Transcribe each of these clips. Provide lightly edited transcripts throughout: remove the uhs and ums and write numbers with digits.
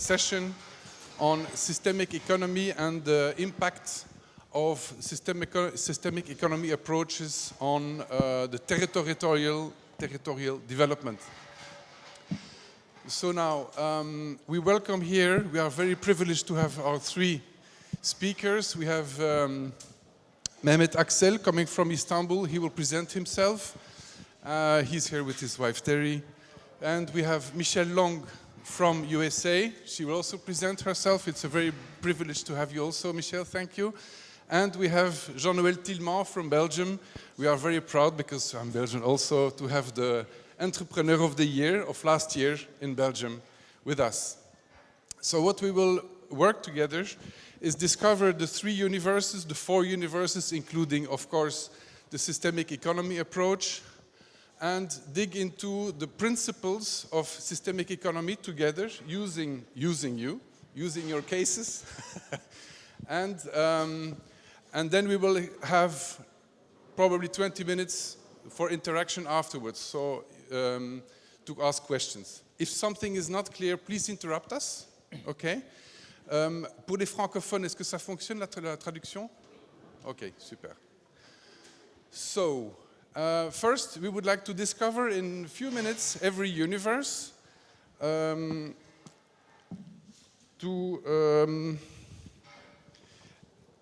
session on systemic economy and the impact of systemic economy approaches on the territorial development. So now, we welcome here, we are very privileged to have our three speakers. We have Mehmet Aksel coming from Istanbul. He will present himself. He's here with his wife Terry. And we have Michelle Long from USA. She will also present herself. It's a very privilege to have you also, Michelle. Thank you. And we have Jean-Noël Tilman from Belgium. We are very proud, because I'm Belgian also, to have the Entrepreneur of the Year of last year in Belgium with us. So what we will work together is discover the three universes, the four universes, including, of course, the systemic economy approach, and dig into the principles of systemic economy together, using your cases. And then we will have probably 20 minutes for interaction afterwards, so to ask questions. If something is not clear, please interrupt us, okay? Pour les francophones, est-ce que ça fonctionne la traduction? Okay, super. So, first, we would like to discover in a few minutes every universe.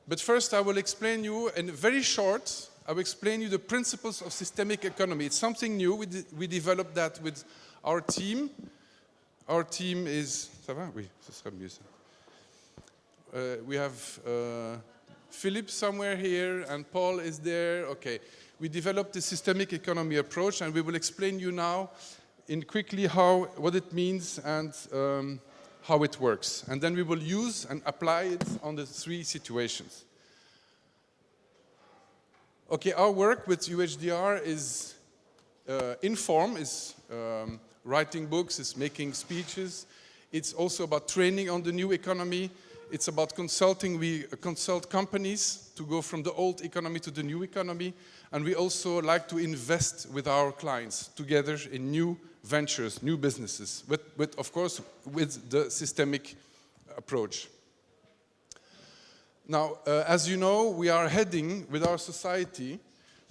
But first, I will explain you, in very short, I will explain you the principles of systemic economy. It's something new. We developed that with our team. Our team is... Ça va? Oui, ce sera mieux ça. We have Philip somewhere here, and Paul is there. Okay. We developed the systemic economy approach, and we will explain you now in quickly what it means and how it works. And then we will use and apply it on the three situations. Okay, our work with UHDR is inform, is writing books, is making speeches. It's also about training on the new economy. It's about consulting. We consult companies to go from the old economy to the new economy. And we also like to invest with our clients together in new ventures, new businesses, of course, with the systemic approach. Now, as you know, we are heading, with our society,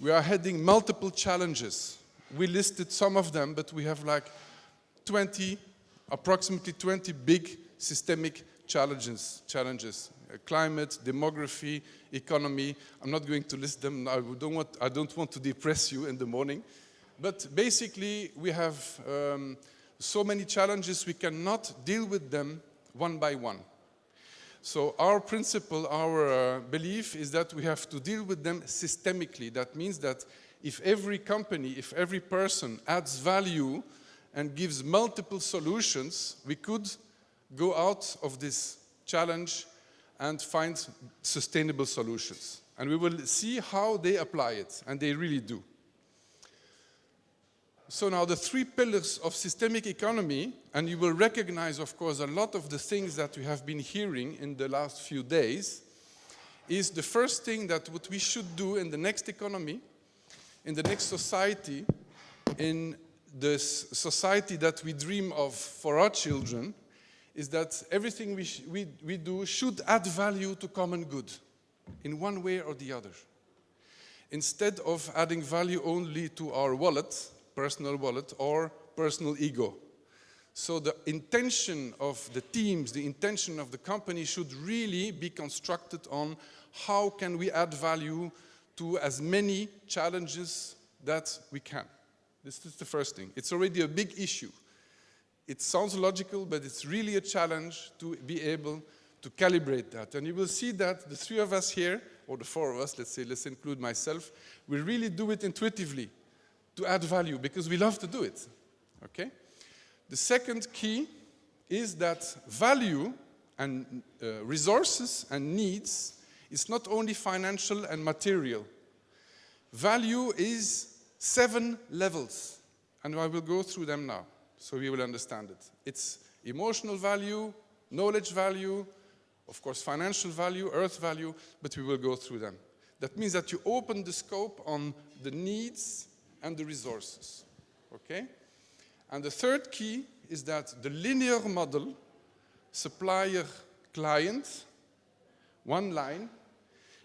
we are heading multiple challenges. We listed some of them, but we have like approximately 20 big systemic challenges. Climate, demography, economy. I'm not going to list them. I don't want to depress you in the morning. But basically, we have so many challenges, we cannot deal with them one by one. So our principle, our belief is that we have to deal with them systemically. That means that if every company, if every person adds value and gives multiple solutions, we could go out of this challenge and find sustainable solutions. And we will see how they apply it, and they really do. So now the three pillars of systemic economy, and you will recognize, of course, a lot of the things that we have been hearing in the last few days, is the first thing that what we should do in the next economy, in the next society, in the society that we dream of for our children, is that everything we do should add value to common good, in one way or the other. Instead of adding value only to our wallet, personal wallet, or personal ego. So the intention of the teams, the intention of the company should really be constructed on how can we add value to as many challenges that we can. This is the first thing. It's already a big issue. It sounds logical, but it's really a challenge to be able to calibrate that. And you will see that the three of us here, or the four of us, let's include myself, we really do it intuitively to add value, because we love to do it, okay? The second key is that value and resources and needs is not only financial and material. Value is 7 levels, and I will go through them now, so we will understand it. It's emotional value, knowledge value, of course financial value, earth value, but we will go through them. That means that you open the scope on the needs and the resources, okay? And the third key is that the linear model supplier-client, one line,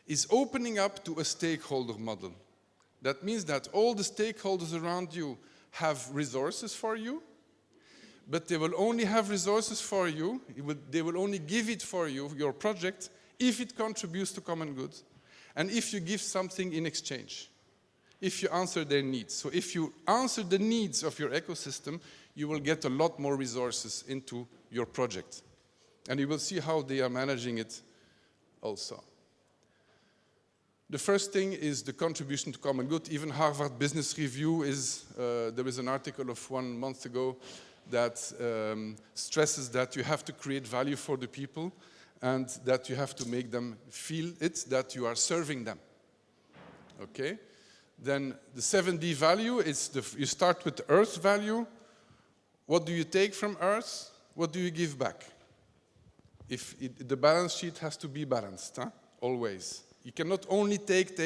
is opening up to a stakeholder model. That means that all the stakeholders around you have resources for you, but they will only have resources for you, they will only give it for you, your project, if it contributes to common good, and if you give something in exchange, if you answer their needs. So if you answer the needs of your ecosystem, you will get a lot more resources into your project. And you will see how they are managing it also. The first thing is the contribution to common good. Even Harvard Business Review there is an article of 1 month ago that stresses that you have to create value for the people and that you have to make them feel it, that you are serving them. Okay? Then the 7D value is, you start with the earth value. What do you take from earth? What do you give back? The balance sheet has to be balanced, always. You cannot only take,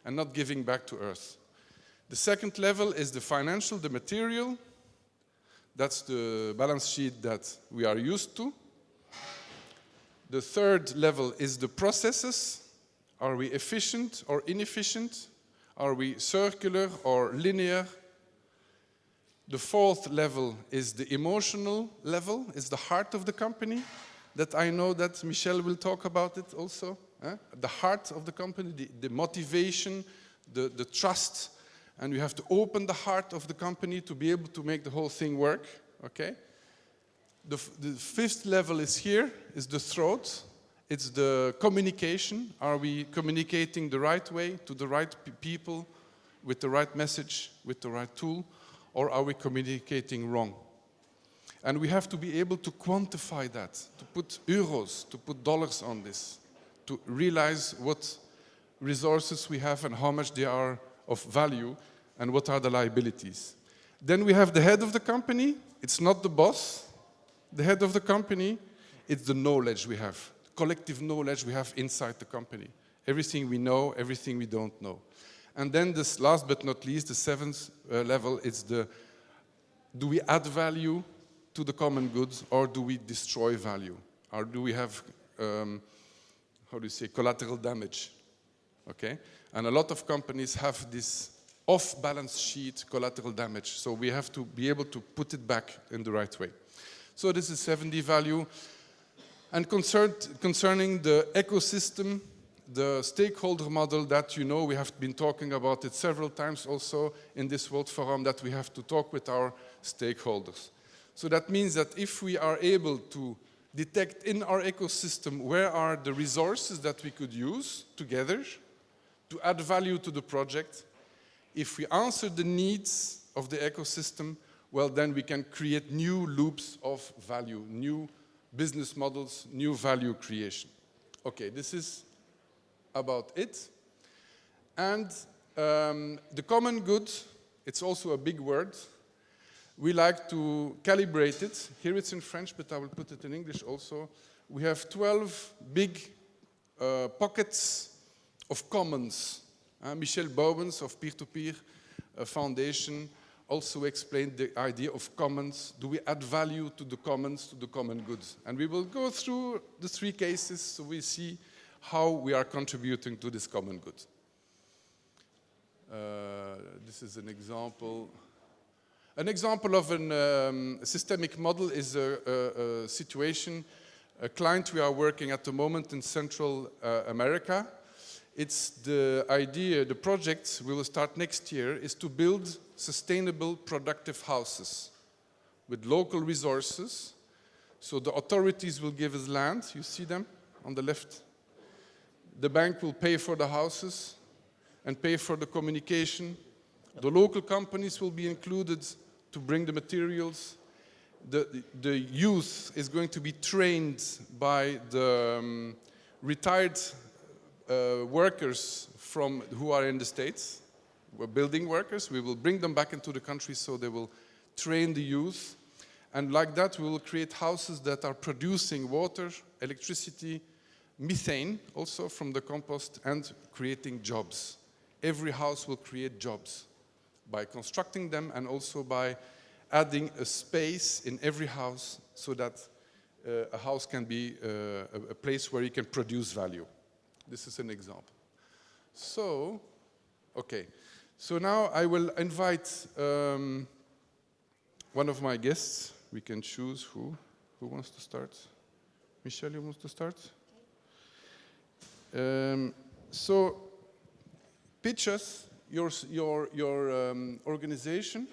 and not giving back to earth. The second level is the financial, the material. That's the balance sheet that we are used to. The third level is the processes. Are we efficient or inefficient? Are we circular or linear? The fourth level is the emotional level, is the heart of the company. That I know that Michel will talk about it also. The heart of the company, the motivation, the trust, and we have to open the heart of the company to be able to make the whole thing work, okay? The fifth level is here, is the throat. It's the communication. Are we communicating the right way to the right people, with the right message, with the right tool, or are we communicating wrong? And we have to be able to quantify that, to put euros, to put dollars on this, to realize what resources we have and how much they are of value and what are the liabilities. Then we have the head of the company. It's not the boss. The head of the company, it's the knowledge we have, collective knowledge we have inside the company. Everything we know, everything we don't know. And then this last but not least, the seventh level, is do we add value to the common goods, or do we destroy value? Or do we have, collateral damage? Okay? And a lot of companies have this off-balance sheet collateral damage, so we have to be able to put it back in the right way. So this is 7D value. And concerning the ecosystem, the stakeholder model that you know, we have been talking about it several times also in this World Forum, that we have to talk with our stakeholders. So that means that if we are able to detect in our ecosystem where are the resources that we could use together to add value to the project, if we answer the needs of the ecosystem, well, then we can create new loops of value, new business models, new value creation. Okay, this is about it. And the common good, it's also a big word. We like to calibrate it. Here it's in French, but I will put it in English also. We have 12 big pockets of commons. Michel Bouwens of Peer-to-Peer Foundation also explained the idea of commons. Do we add value to the commons, to the common goods? And we will go through the 3 cases so we see how we are contributing to this common good. This is an example. An example of a systemic model is a situation, a client we are working at the moment in Central America. It's the idea, the project we will start next year is to build sustainable, productive houses with local resources. So the authorities will give us land, you see them on the left. The bank will pay for the houses and pay for the communication. The local companies will be included to bring the materials. The youth is going to be trained by the retired workers who are in the States. We're building workers. We will bring them back into the country so they will train the youth. And like that, we will create houses that are producing water, electricity, methane also from the compost, and creating jobs. Every house will create jobs by constructing them and also by adding a space in every house so that a house can be a place where you can produce value. This is an example. So, okay. So now I will invite one of my guests. We can choose who. Who wants to start? Michelle, you want to start? So, pitch us your organization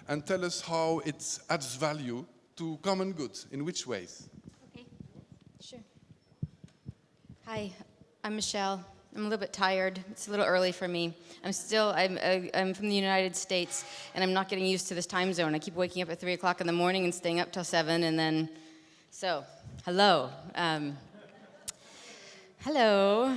and tell us how it adds value to common good. In which ways? Okay, sure. Hi, I'm Michelle. I'm a little bit tired. It's a little early for me. I'm from the United States, and I'm not getting used to this time zone. I keep waking up at 3 o'clock in the morning and staying up till 7, and then, so, hello. Hello.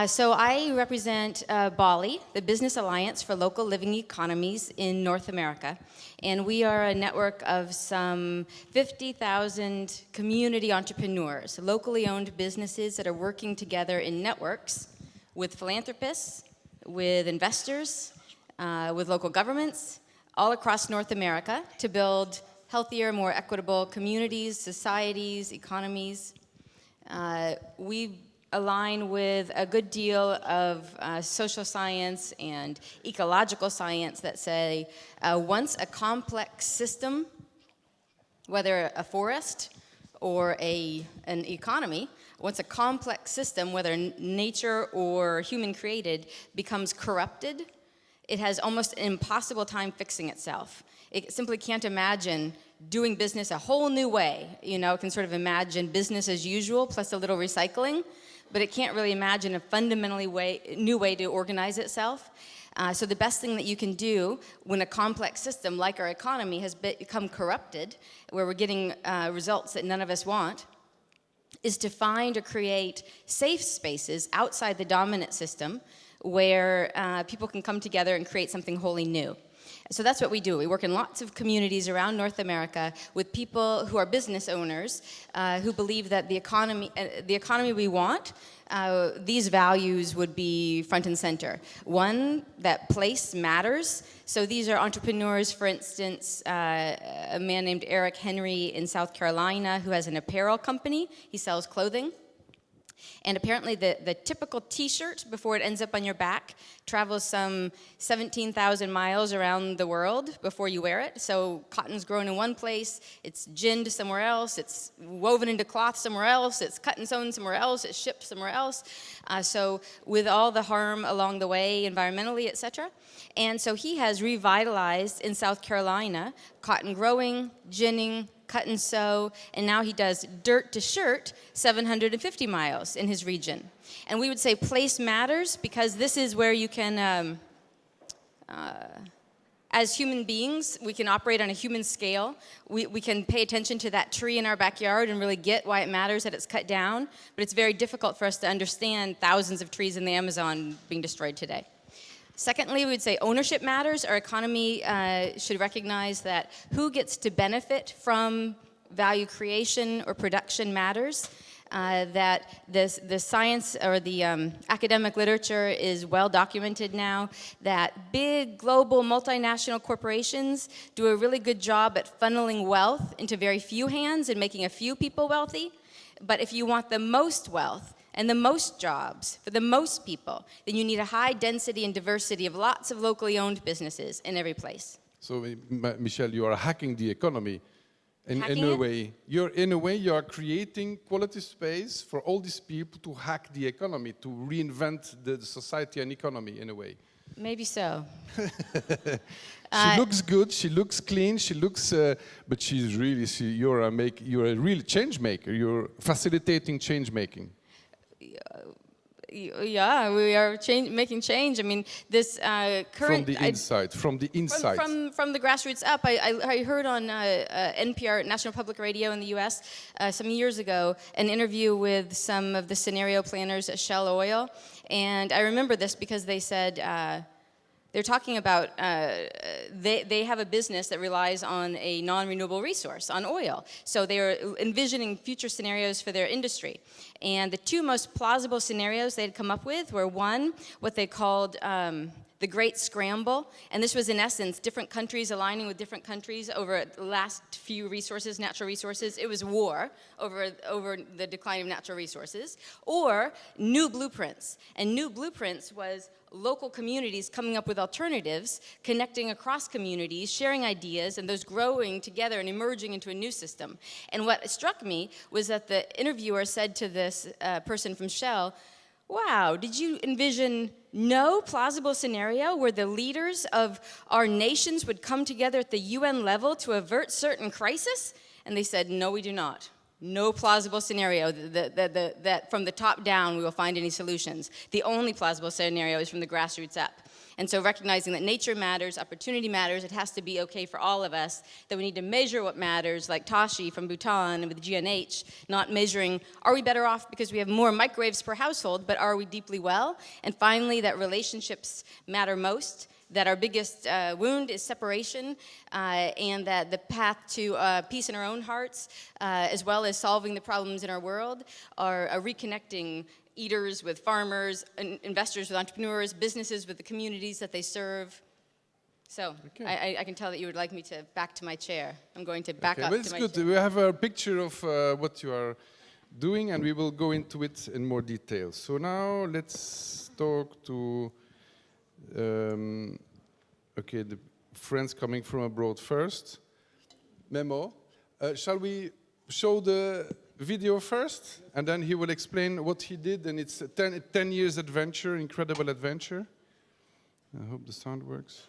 So I represent BALI, the Business Alliance for Local Living Economies in North America. And we are a network of some 50,000 community entrepreneurs, locally owned businesses that are working together in networks with philanthropists, with investors, with local governments, all across North America to build healthier, more equitable communities, societies, economies. We align with a good deal of social science and ecological science that say once a complex system, whether a forest or an economy, once a complex system, whether nature or human created, becomes corrupted, it has almost an impossible time fixing itself. It simply can't imagine doing business a whole new way. You know, it can sort of imagine business as usual plus a little recycling, but it can't really imagine a fundamentally new way to organize itself. So the best thing that you can do when a complex system like our economy has become corrupted, where we're getting results that none of us want, is to find or create safe spaces outside the dominant system where people can come together and create something wholly new. So that's what we do. We work in lots of communities around North America with people who are business owners who believe that the economy we want, these values would be front and center. One, that place matters. So these are entrepreneurs, for instance, a man named Eric Henry in South Carolina who has an apparel company. He sells clothing. And apparently the typical t-shirt, before it ends up on your back, travels some 17,000 miles around the world before you wear it. So cotton's grown in one place, it's ginned somewhere else, it's woven into cloth somewhere else, it's cut and sewn somewhere else, it's shipped somewhere else. So with all the harm along the way, environmentally, etc. And so he has revitalized in South Carolina cotton growing, ginning, cut and sew, and now he does dirt to shirt 750 miles in his region. And we would say place matters because this is where you can, as human beings, we can operate on a human scale. We can pay attention to that tree in our backyard and really get why it matters that it's cut down, but it's very difficult for us to understand thousands of trees in the Amazon being destroyed today. Secondly, we would say ownership matters. Our economy should recognize that who gets to benefit from value creation or production matters, that the science or the academic literature is well documented now, that big global multinational corporations do a really good job at funneling wealth into very few hands and making a few people wealthy. But if you want the most wealth, and the most jobs for the most people, then you need a high density and diversity of lots of locally owned businesses in every place. So, Michelle, you are hacking the economy. In a way, you are creating quality space for all these people to hack the economy, to reinvent the society and economy in a way. Maybe so. She looks good. She looks clean. She looks, but she's really. You're a real change maker. You're facilitating change making. Yeah, we are making change. I mean, this current... From the inside. From the grassroots up. I heard on NPR, National Public Radio in the U.S., some years ago, an interview with some of the scenario planners at Shell Oil. And I remember this because they said... they're talking about, they have a business that relies on a non-renewable resource, on oil. So they're envisioning future scenarios for their industry. And the two most plausible scenarios they'd come up with were one, what they called the Great Scramble. And this was, in essence, different countries aligning with different countries over the last few resources, natural resources. It was war over the decline of natural resources. Or New Blueprints. And New Blueprints was local communities coming up with alternatives, connecting across communities, sharing ideas, and those growing together and emerging into a new system. And what struck me was that the interviewer said to this person from Shell, wow, did you envision no plausible scenario where the leaders of our nations would come together at the UN level to avert certain crisis? And they said, no, we do not. No plausible scenario that from the top down we will find any solutions. The only plausible scenario is from the grassroots up. And so recognizing that nature matters, opportunity matters, it has to be okay for all of us, that we need to measure what matters, like Tashi from Bhutan with GNH, not measuring, are we better off because we have more microwaves per household, but are we deeply well? And finally, that relationships matter most, that our biggest wound is separation, and that the path to peace in our own hearts, as well as solving the problems in our world, are reconnecting eaters with farmers, investors with entrepreneurs, businesses with the communities that they serve. So okay. I can tell that you would like me to back to my chair. I'm going to back up to my chair. It's good. We have a picture of what you are doing, and we will go into it in more detail. So now let's talk to the friends coming from abroad first. Memo, shall we show the video first, and then he will explain what he did, and it's a 10 years adventure, incredible adventure. I hope the sound works.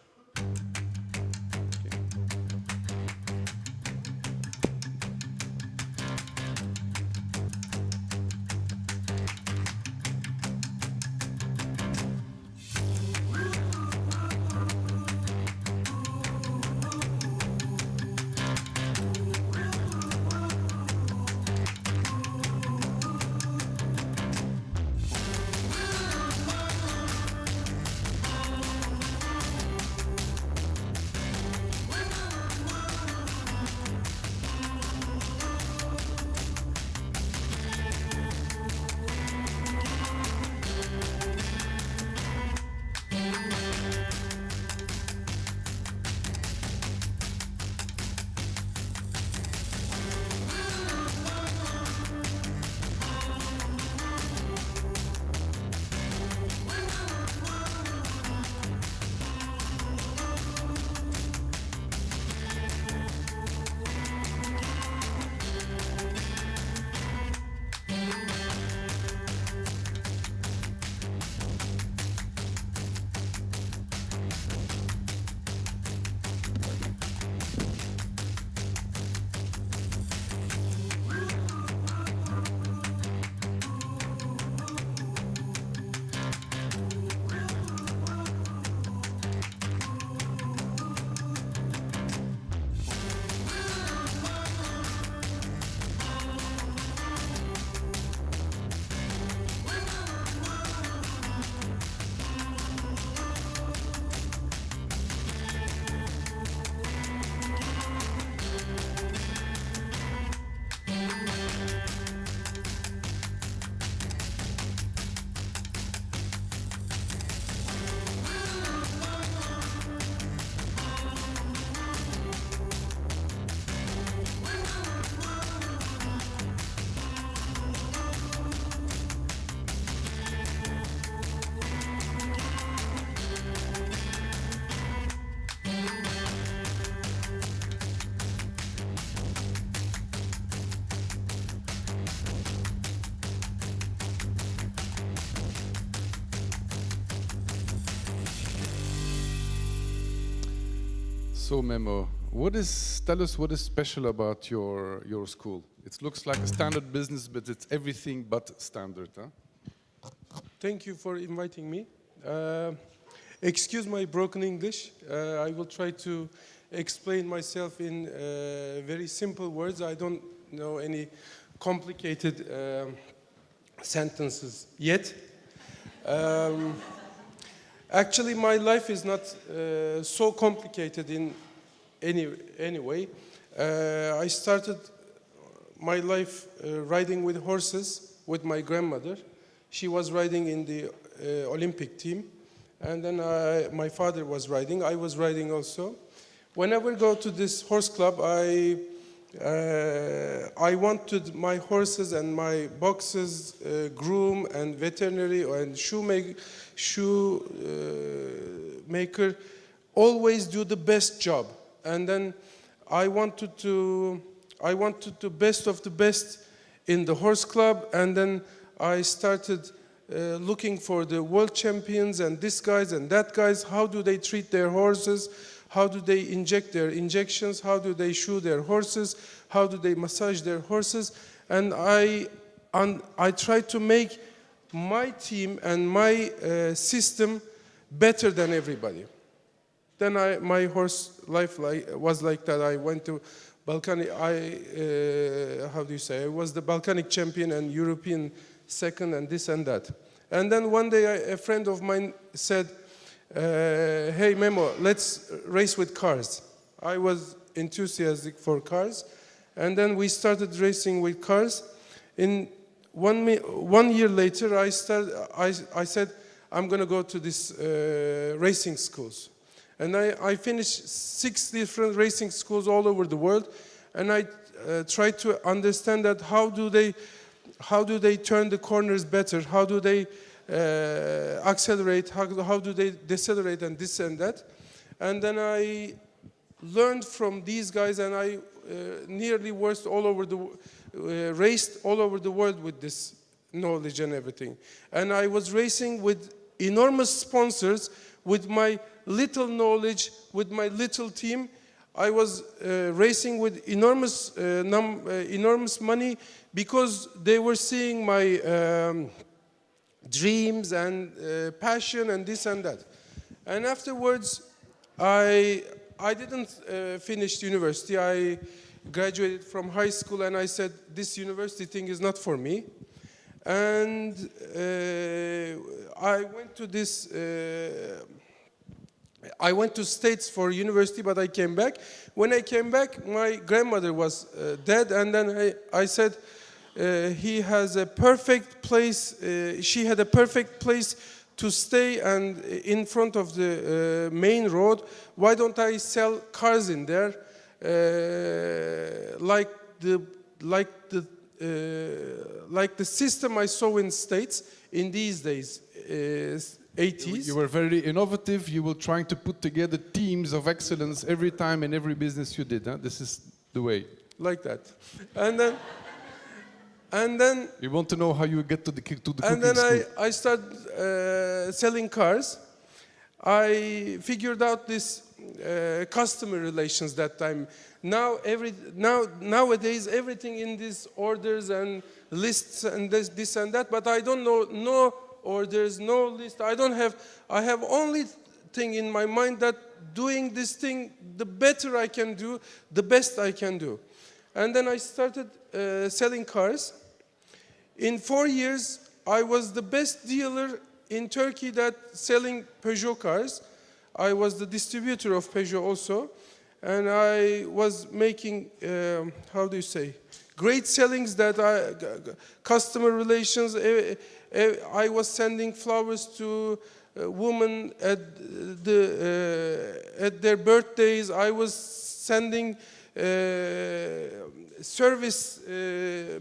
So Memo, tell us what is special about your school? It looks like a standard business, but it's everything but standard, huh? Thank you for inviting me. Excuse my broken English. I will try to explain myself in very simple words. I don't know any complicated sentences yet. Actually, my life is not so complicated in any way. I started my life riding with horses with my grandmother. She was riding in the Olympic team. And then my father was riding. I was riding also. Whenever I go to this horse club, I wanted my horses and my boxes, groom and veterinary and shoemaker always do the best job. And then I wanted to best of the best in the horse club. And then I started looking for the world champions and this guys and that guys. How do they treat their horses? How do they inject their injections? How do they shoe their horses? How do they massage their horses? And I tried to make my team and my system better than everybody. Then my horse life was like that. I went to Balkanic. How do you say? I was the Balkanic champion and European second and this and that. And then one day a friend of mine said, hey Memo, let's race with cars. I was enthusiastic for cars, and then we started racing with cars. In 1 year later, I said I'm going to go to this racing schools, and I finished 6 different racing schools all over the world, and I tried to understand that how do they turn the corners better, how do they accelerate, how do they decelerate and this and that. And then I learned from these guys, and I nearly raced all over the world with this knowledge and everything. And I was racing with enormous sponsors, with my little knowledge, with my little team. I was racing with enormous money because they were seeing my dreams and passion and this and that. And afterwards, I didn't finish university. I graduated from high school, and I said, this university thing is not for me. And I went to States for university, but I came back. When I came back, my grandmother was dead, and then I said, he has a perfect place, she had a perfect place to stay and in front of the main road. Why don't I sell cars in there, like the system I saw in States in these days, 80s. You were very innovative. You were trying to put together teams of excellence every time in every business you did. Huh? This is the way. Like that. And then we want to know how you get to the cooking and then school. I started selling cars. I figured out this customer relations that time. Nowadays everything in these orders and lists and this and that, but I don't know no orders, no list. I have only thing in my mind that doing this thing, the better I can do, the best I can do. And then I started selling cars. In 4 years, I was the best dealer in Turkey that selling Peugeot cars. I was the distributor of Peugeot also. And I was making, how do you say, great sellings that customer relations. I was sending flowers to women at their birthdays. I was sending service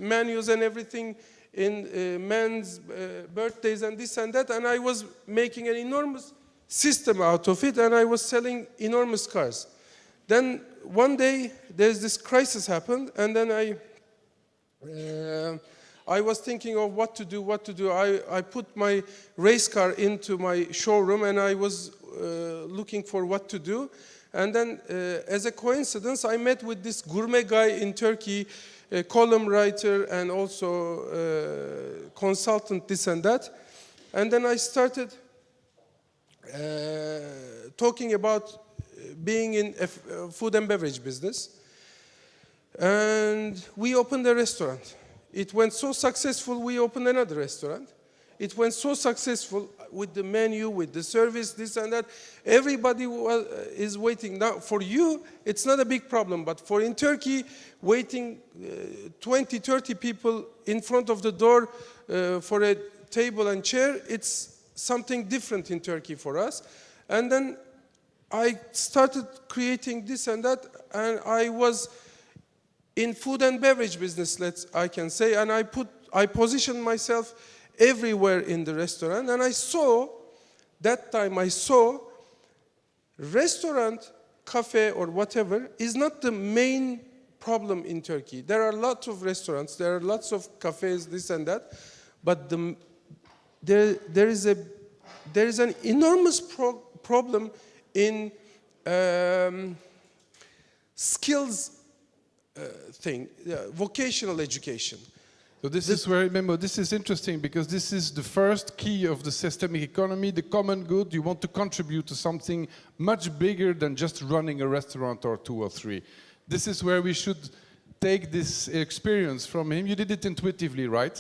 menus and everything in men's birthdays and this and that. And I was making an enormous system out of it, and I was selling enormous cars. Then one day there's this crisis happened, and then I was thinking of what to do. I put my race car into my showroom, and I was looking for what to do. And then as a coincidence, I met with this gourmet guy in Turkey, a column writer and also consultant, this and that. And then I started talking about being in a food and beverage business. And we opened a restaurant. It went so successful, we opened another restaurant. It went so successful with the menu, with the service, this and that. Everybody is waiting. Now, for you, it's not a big problem. But for in Turkey, waiting 20, 30 people in front of the door for a table and chair, it's something different in Turkey for us. And then I started creating this and that, and I was in food and beverage business, I can say, and I positioned myself everywhere in the restaurant, and I saw restaurant, cafe, or whatever is not the main problem in Turkey. There are lots of restaurants, there are lots of cafes, this and that, but there is an enormous problem in skills thing, vocational education. So this is where, remember, this is interesting because this is the first key of the systemic economy, the common good. You want to contribute to something much bigger than just running a restaurant or 2 or 3. This is where we should take this experience from him. You did it intuitively, right?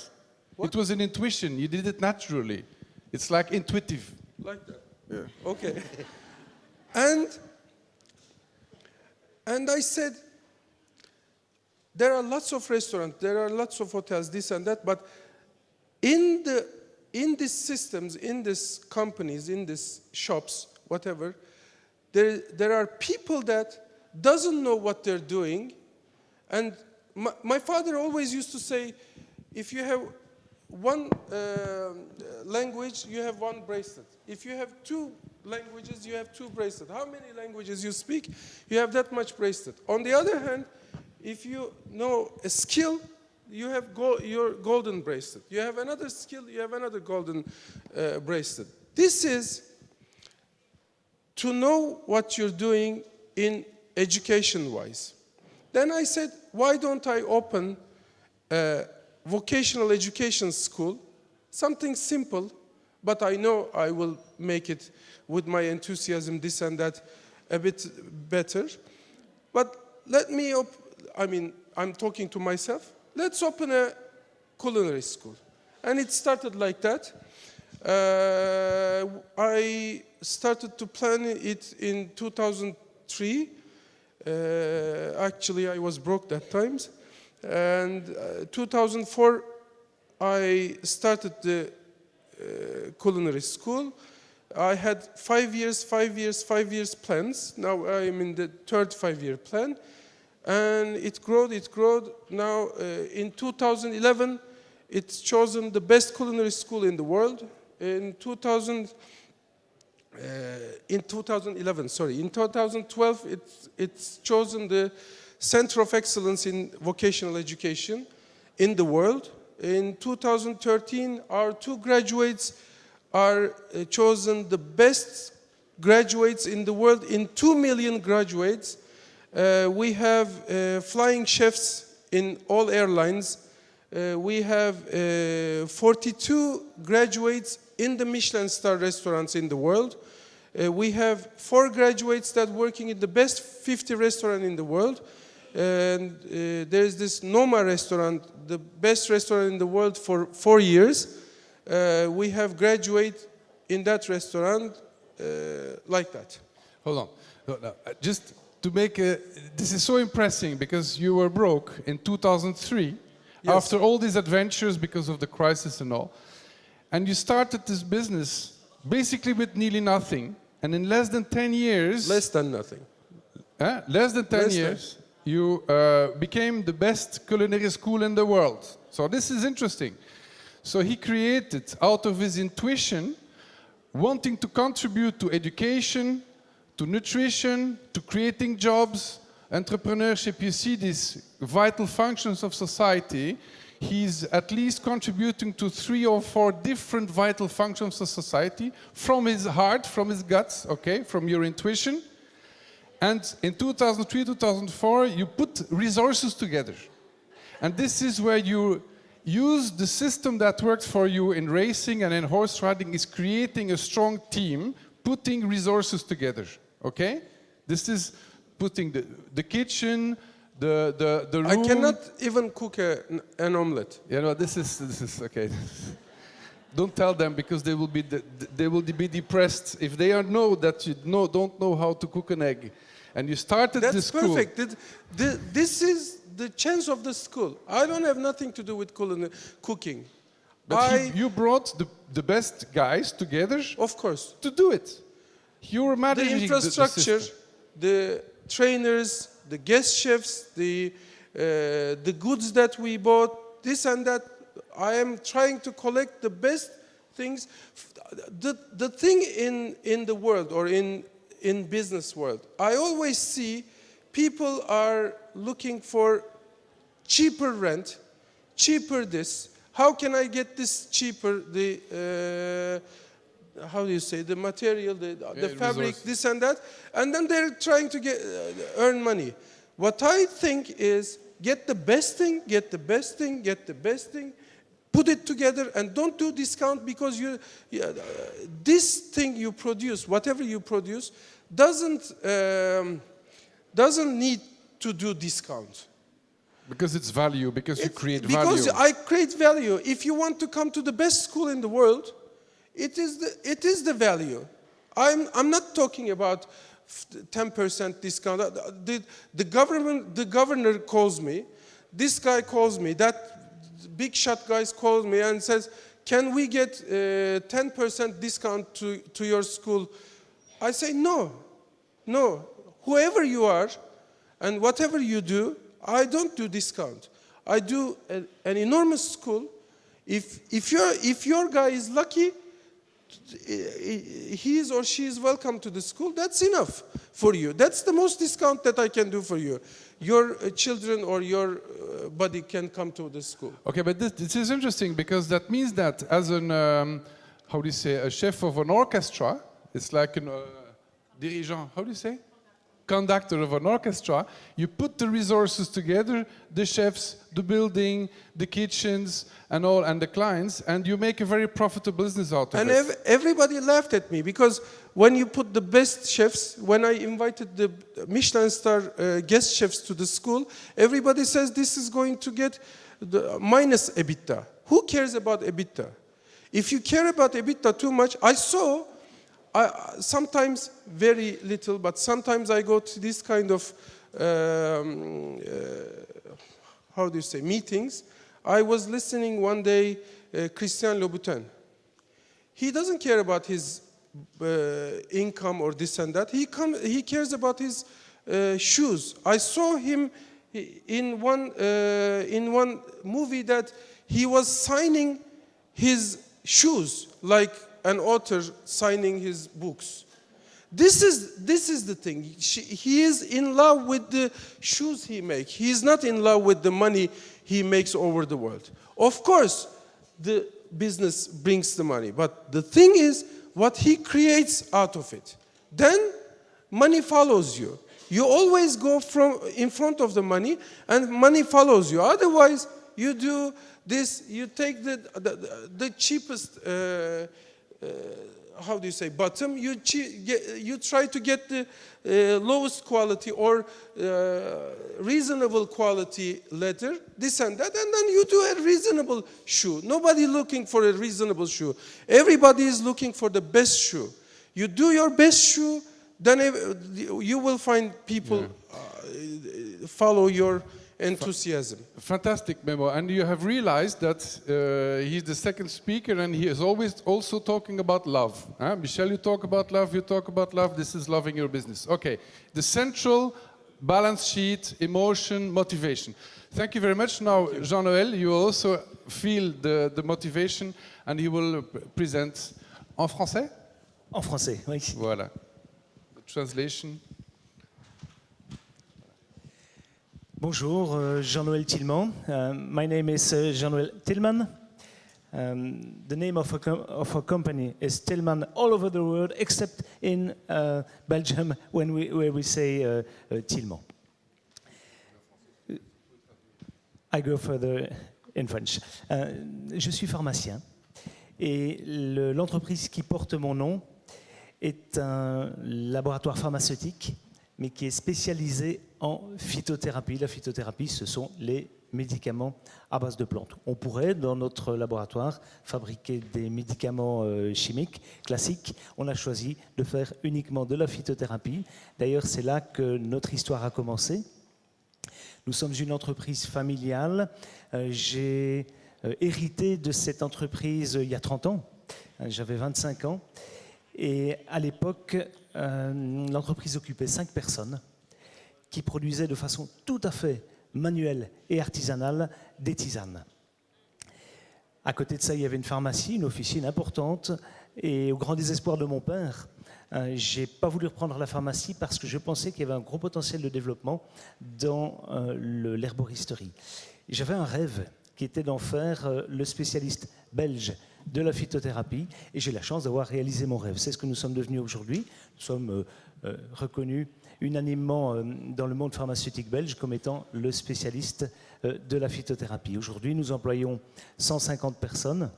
What? It was an intuition. You did it naturally. It's like intuitive. Like that? Yeah. Okay. And I said, there are lots of restaurants, there are lots of hotels, this and that, but in these systems, in these companies, in these shops, whatever, there are people that doesn't know what they're doing. And my father always used to say, if you have one language, you have one bracelet. If you have 2 languages, you have 2 bracelets. How many languages you speak, you have that much bracelet. On the other hand, if you know a skill, you have your golden bracelet. You have another skill, you have another golden bracelet. This is to know what you're doing in education-wise. Then I said, why don't I open a vocational education school, something simple, but I know I will make it with my enthusiasm, this and that, a bit better. But let me I'm talking to myself. Let's open a culinary school. And it started like that. I started to plan it in 2003. Actually, I was broke that time. And 2004, I started the culinary school. I had 5 years plans. Now I'm in the 3rd 5-year plan. And it growed. Now, in 2011, it's chosen the best culinary school in the world. In 2012, it's chosen the Center of Excellence in Vocational Education in the world. In 2013, our 2 graduates are chosen the best graduates in the world. In 2 million graduates, we have flying chefs in all airlines. We have 42 graduates in the Michelin star restaurants in the world. We have 4 graduates that working in the best 50 restaurant in the world. And there is this Noma restaurant, the best restaurant in the world for 4 years. We have graduate in that restaurant like that. Hold on. Just to make this is so impressive because you were broke in 2003 yes. After all these adventures because of the crisis and all. And you started this business basically with nearly nothing. And in less than 10 years... Less than nothing. Less than 10 years, you became the best culinary school in the world. So this is interesting. So he created, out of his intuition, wanting to contribute to education, to nutrition, to creating jobs, entrepreneurship. You see these vital functions of society. He's at least contributing to 3 or 4 different vital functions of society from his heart, from his guts, okay, from your intuition. And in 2003, 2004, you put resources together. And this is where you use the system that worked for you in racing and in horse riding is creating a strong team, putting resources together, okay? This is putting the kitchen, the room. I cannot even cook an omelette. You know, this is okay. Don't tell them because they will be depressed if they know that you don't know how to cook an egg. And you started the school. That's perfect. This is the chance of the school. I don't have nothing to do with cooking. But you brought the best guys together, of course, to do it. You were managing the infrastructure, system. the trainers, the guest chefs, the goods that we bought, this and that. I am trying to collect the best things. The thing in the world or in business world, I always see people are looking for cheaper rent, cheaper this. How can I get this cheaper? How do you say, the material, the fabric, resource. this and that, and then they're trying to earn money. What I think is get the best thing, get the best thing, get the best thing, put it together, and don't do discount, because this thing you produce, whatever you produce, doesn't need to do discount. Because it's value, because you create value. Because I create value. If you want to come to the best school in the world, it is the value. I'm not talking about 10% discount. The governor calls me. This guy calls me. That big shot guy calls me and says, "Can we get 10% discount to your school?" I say no. Whoever you are, and whatever you do, I don't do discount. I do an enormous school. If your guy is lucky, he is or she is welcome to the school. That's enough for you. That's the most discount that I can do for you. Your children or your body can come to the school. Okay, but this is interesting, because that means that as an how do you say, a chef of an orchestra, it's like a dirigeant. How do you say? Conductor of an orchestra, you put the resources together, the chefs, the building, the kitchens, and all, and the clients, and you make a very profitable business out of it. And everybody laughed at me, because when you put the best chefs, when I invited the Michelin star guest chefs to the school, everybody says this is going to get the minus EBITDA. Who cares about EBITDA? If you care about EBITDA too much, sometimes very little, but sometimes I go to this kind of, how do you say, meetings. I was listening one day, Christian Louboutin. He doesn't care about his income or this and that. He cares about his shoes. I saw him in one movie that he was signing his shoes like an author signing his books. This is the thing. He is in love with the shoes he makes. He is not in love with the money he makes over the world. Of course, the business brings the money, but the thing is what he creates out of it. Then money follows you. You always go in front of the money, and money follows you. Otherwise, you do this. You take the cheapest. How do you say, bottom? You try to get the lowest quality or reasonable quality leather, this and that, and then you do a reasonable shoe. Nobody looking for a reasonable shoe. Everybody is looking for the best shoe. You do your best shoe, then you will find people follow your enthusiasm. Fantastic, Memo. And you have realized that he's the second speaker, and he is always also talking about love. Michel, you talk about love, you talk about love. This is loving your business. Okay. The central balance sheet, emotion, motivation. Thank you very much. Now, Jean-Noël, you also feel the motivation, and he will present en français? En français, oui. Voilà. The translation. Bonjour, Jean-Noël Tilman. My name is Jean-Noël Tilman. The name of a company is Tilman all over the world, except in Belgium, where we say Tilman. I go further in French. Je suis pharmacien et l'entreprise qui porte mon nom est un laboratoire pharmaceutique, mais qui est spécialisé en phytothérapie. La phytothérapie, ce sont les médicaments à base de plantes. On pourrait, dans notre laboratoire, fabriquer des médicaments chimiques classiques. On a choisi de faire uniquement de la phytothérapie. D'ailleurs, c'est là que notre histoire a commencé. Nous sommes une entreprise familiale. J'ai hérité de cette entreprise il y a 30 ans. J'avais 25 ans. Et à l'époque, l'entreprise occupait 5 personnes qui produisaient de façon tout à fait manuelle et artisanale des tisanes. À côté de ça, il y avait une pharmacie, une officine importante. Et au grand désespoir de mon père, je n'ai pas voulu reprendre la pharmacie parce que je pensais qu'il y avait un gros potentiel de développement dans l'herboristerie. J'avais un rêve qui était d'en faire le spécialiste belge de la phytothérapie, et j'ai la chance d'avoir réalisé mon rêve. C'est ce que nous sommes devenus aujourd'hui. Nous sommes reconnus unanimement dans le monde pharmaceutique belge comme étant le spécialiste de la phytothérapie. Aujourd'hui, nous employons 130 personnes,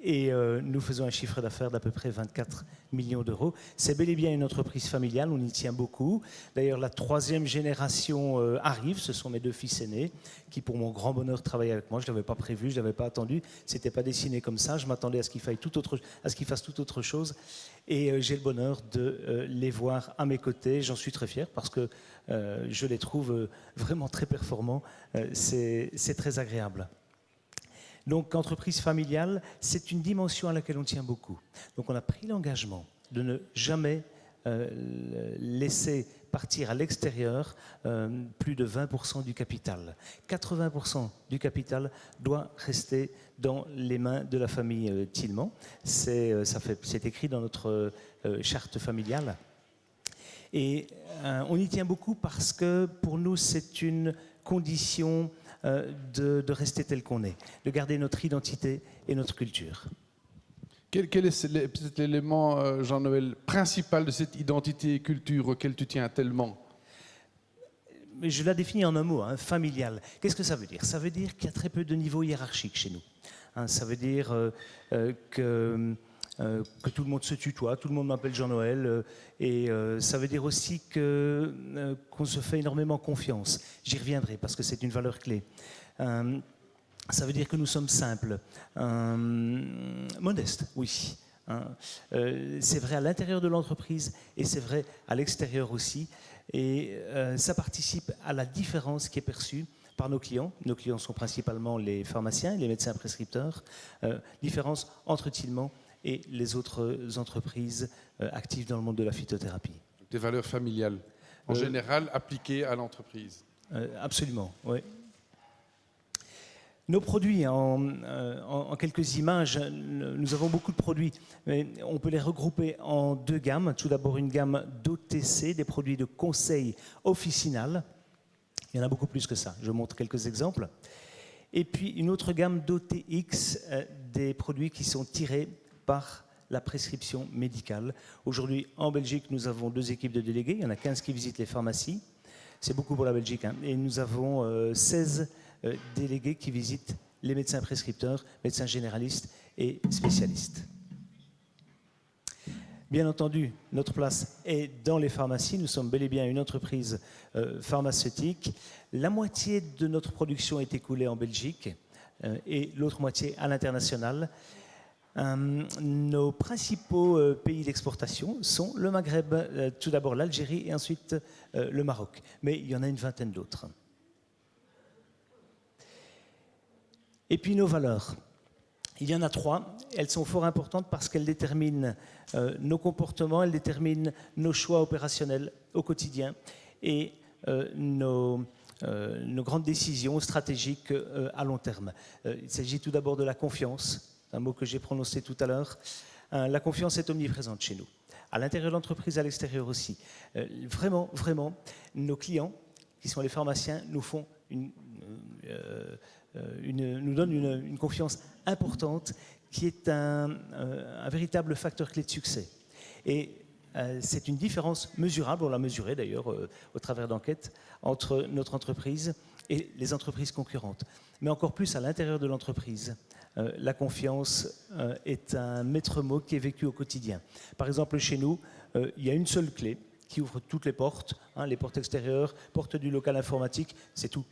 et nous faisons un chiffre d'affaires d'à peu près 24 millions d'euros. C'est bel et bien une entreprise familiale, on y tient beaucoup. D'ailleurs, la 3e génération arrive, ce sont mes 2 fils aînés, qui pour mon grand bonheur travaillent avec moi. Je ne l'avais pas prévu, je ne l'avais pas attendu, ce n'était pas dessiné comme ça, je m'attendais à ce qu'ils fassent tout autre chose. Et j'ai le bonheur de les voir à mes côtés, j'en suis très fier parce que je les trouve vraiment très performants, c'est très agréable. Donc, entreprise familiale, c'est une dimension à laquelle on tient beaucoup. Donc, on a pris l'engagement de ne jamais laisser partir à l'extérieur plus de 20% du capital. 80% du capital doit rester dans les mains de la famille Tilman. C'est écrit dans notre charte familiale. Et on y tient beaucoup parce que pour nous, c'est une condition de rester tel qu'on est, de garder notre identité et notre culture. Quel est peut-être l'élément, Jean-Noël, principal de cette identité et culture auquel tu tiens tellement? Je la définis en un mot, familial. Qu'est-ce que ça veut dire? Ça veut dire qu'il y a très peu de niveaux hiérarchiques chez nous. Ça veut dire que tout le monde se tutoie, tout le monde m'appelle Jean-Noël, et ça veut dire aussi qu'on se fait énormément confiance. J'y reviendrai parce que c'est une valeur clé. Ça veut dire que nous sommes simples, modestes, oui. C'est vrai à l'intérieur de l'entreprise et c'est vrai à l'extérieur aussi. Et ça participe à la différence qui est perçue par nos clients. Nos clients sont principalement les pharmaciens et les médecins prescripteurs. Différence entre Tilman et les autres entreprises actives dans le monde de la phytothérapie. Des valeurs familiales, en général appliquées à l'entreprise. Absolument, oui. Nos produits, en quelques images, nous avons beaucoup de produits, mais on peut les regrouper en 2 gammes. Tout d'abord une gamme d'OTC, des produits de conseil officinal. Il y en a beaucoup plus que ça, je montre quelques exemples. Et puis une autre gamme d'OTX, des produits qui sont tirés par la prescription médicale. Aujourd'hui, en Belgique, nous avons 2 équipes de délégués. Il y en a 15 qui visitent les pharmacies. C'est beaucoup pour la Belgique. Et nous avons 16 délégués qui visitent les médecins prescripteurs, médecins généralistes et spécialistes. Bien entendu, notre place est dans les pharmacies. Nous sommes bel et bien une entreprise pharmaceutique. La moitié de notre production est écoulée en Belgique et l'autre moitié à l'international. Nos principaux pays d'exportation sont le Maghreb, tout d'abord l'Algérie et ensuite le Maroc. Mais il y en a une vingtaine d'autres. Et puis nos valeurs. Il y en a 3. Elles sont fort importantes parce qu'elles déterminent nos comportements, elles déterminent nos choix opérationnels au quotidien et nos grandes décisions stratégiques à long terme. Il s'agit tout d'abord de la confiance, un mot que j'ai prononcé tout à l'heure. La confiance est omniprésente chez nous, à l'intérieur de l'entreprise, à l'extérieur aussi. Vraiment, nos clients, qui sont les pharmaciens, nous donnent une confiance importante qui est un véritable facteur clé de succès. Et c'est une différence mesurable, on l'a mesuré d'ailleurs au travers d'enquêtes, entre notre entreprise et les entreprises concurrentes. Mais encore plus à l'intérieur de l'entreprise, la confiance est un maître mot qui est vécu au quotidien. Par exemple, chez nous, il y a une seule clé qui ouvre toutes les portes, les portes extérieures, portes du local informatique, c'est tout.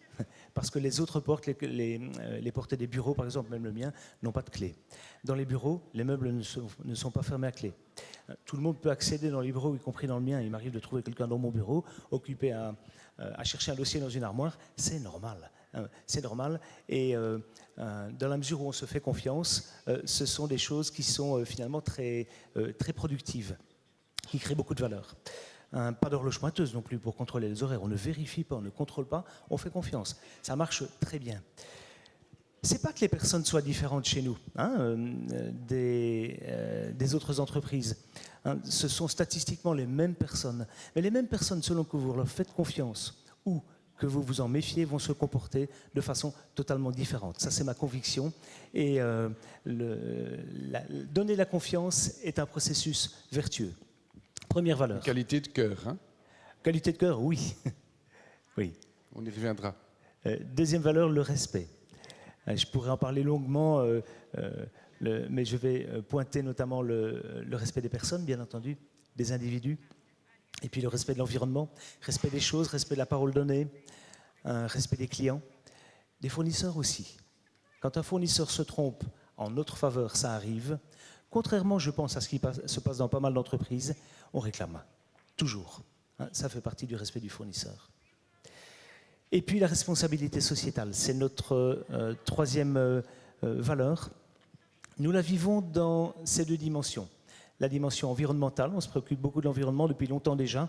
Parce que les autres portes, les portes des bureaux, par exemple, même le mien, n'ont pas de clé. Dans les bureaux, les meubles ne sont pas fermés à clé. Tout le monde peut accéder dans les bureaux, y compris dans le mien. Il m'arrive de trouver quelqu'un dans mon bureau, occupé à chercher un dossier dans une armoire. C'est normal. C'est normal. Et dans la mesure où on se fait confiance, ce sont des choses qui sont finalement très, très productives, qui créent beaucoup de valeur. Pas d'horloge pointeuse non plus pour contrôler les horaires. On ne vérifie pas, on ne contrôle pas, on fait confiance. Ça marche très bien. C'est pas que les personnes soient différentes chez nous, des autres entreprises. Ce sont statistiquement les mêmes personnes. Mais les mêmes personnes, selon que vous leur faites confiance ou que vous vous en méfiez, vont se comporter de façon totalement différente. Ça, c'est ma conviction. Et donner la confiance est un processus vertueux. Première valeur. Qualité de cœur. Hein? Qualité de cœur, oui. Oui. On y reviendra. Deuxième valeur, le respect. Je pourrais en parler longuement, mais je vais pointer notamment le respect des personnes, bien entendu, des individus, et puis le respect de l'environnement, respect des choses, respect de la parole donnée, respect des clients, des fournisseurs aussi. Quand un fournisseur se trompe en notre faveur, ça arrive. Contrairement, je pense, à ce qui se passe dans pas mal d'entreprises, on réclame, toujours. Ça fait partie du respect du fournisseur. Et puis la responsabilité sociétale, c'est notre troisième valeur. Nous la vivons dans ces deux dimensions. La dimension environnementale, on se préoccupe beaucoup de l'environnement depuis longtemps déjà,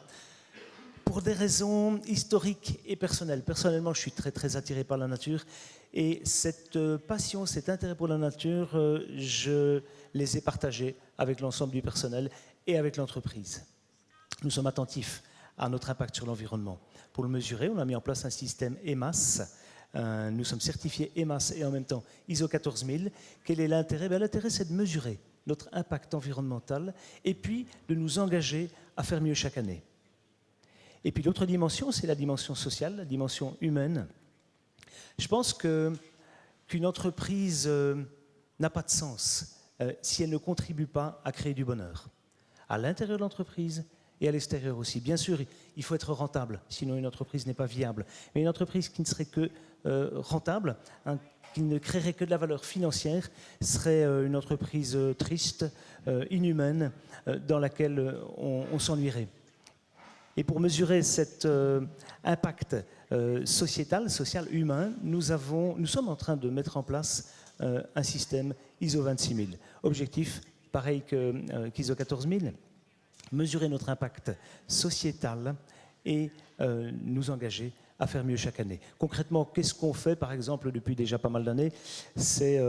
pour des raisons historiques et personnelles. Personnellement, je suis très, très attiré par la nature. Et cette passion, cet intérêt pour la nature, je les ai partagés avec l'ensemble du personnel et avec l'entreprise. Nous sommes attentifs à notre impact sur l'environnement. Pour le mesurer, on a mis en place un système EMAS. Nous sommes certifiés EMAS et en même temps ISO 14000. Quel est l'intérêt? L'intérêt, c'est de mesurer notre impact environnemental et puis de nous engager à faire mieux chaque année. Et puis l'autre dimension, c'est la dimension sociale, la dimension humaine. Je pense qu'une entreprise n'a pas de sens si elle ne contribue pas à créer du bonheur, à l'intérieur de l'entreprise et à l'extérieur aussi. Bien sûr, il faut être rentable, sinon une entreprise n'est pas viable. Mais une entreprise qui ne serait que rentable, qui ne créerait que de la valeur financière, serait une entreprise triste, inhumaine, dans laquelle on s'ennuierait. Et pour mesurer cet impact social, humain, nous sommes en train de mettre en place un système ISO 26000. Objectif, pareil qu'ISO 14000, mesurer notre impact sociétal et nous engager à faire mieux chaque année. Concrètement, qu'est-ce qu'on fait, par exemple, depuis déjà pas mal d'années? C'est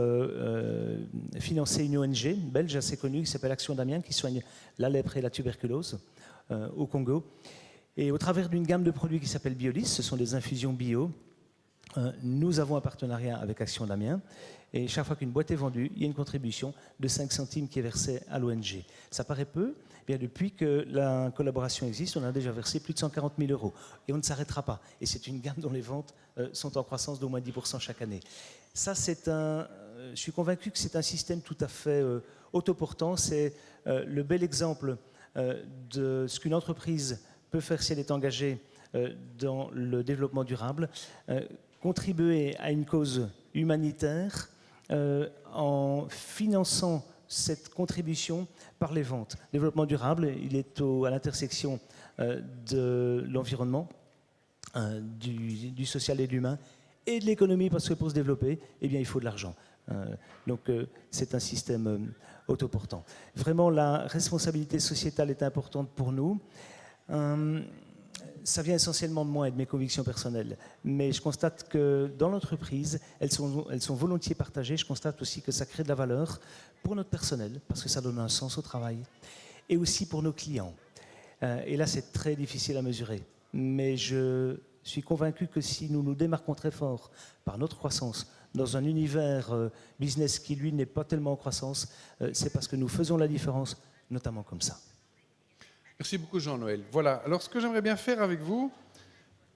financer une ONG belge assez connue qui s'appelle Action d'Amiens, qui soigne la lèpre et la tuberculose au Congo. Et au travers d'une gamme de produits qui s'appelle Biolis, ce sont des infusions bio, nous avons un partenariat avec Action d'Amiens. Et chaque fois qu'une boîte est vendue, il y a une contribution de 5 centimes qui est versée à l'ONG. Ça paraît peu. Bien, depuis que la collaboration existe, on a déjà versé plus de 140 000 €. Et on ne s'arrêtera pas. Et c'est une gamme dont les ventes sont en croissance d'au moins 10% chaque année. Ça, je suis convaincu que c'est un système tout à fait autoportant. C'est le bel exemple de ce qu'une entreprise peut faire si elle est engagée dans le développement durable, contribuer à une cause humanitaire en finançant cette contribution par les ventes. Développement durable, il est à l'intersection de l'environnement, du social et de l'humain, et de l'économie, parce que pour se développer, eh bien, il faut de l'argent. Donc c'est un système autoportant. Vraiment, la responsabilité sociétale est importante pour nous. Ça vient essentiellement de moi et de mes convictions personnelles. Mais je constate que dans l'entreprise, elles sont volontiers partagées. Je constate aussi que ça crée de la valeur pour notre personnel, parce que ça donne un sens au travail, et aussi pour nos clients. Et là, c'est très difficile à mesurer. Mais je suis convaincu que si nous nous démarquons très fort par notre croissance dans un univers business qui, lui, n'est pas tellement en croissance, c'est parce que nous faisons la différence, notamment comme ça. Merci beaucoup Jean-Noël. Voilà, alors ce que j'aimerais bien faire avec vous,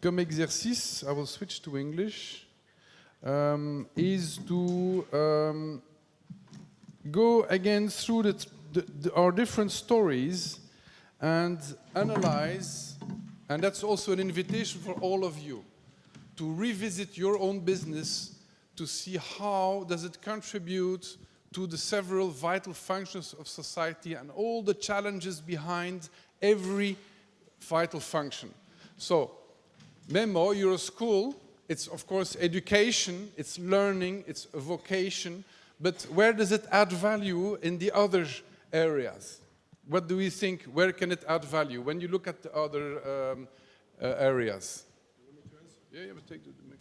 comme exercice, I will switch to English, is to go again through our different stories and analyze, and that's also an invitation for all of you, to revisit your own business to see how does it contribute to the several vital functions of society and all the challenges behind every vital function. So, Memo, your school It's, of course, education, it's learning, it's a vocation, but where does it add value in the other areas? What do we think, where can it add value when you look at the other areas? Yeah, but take the mic.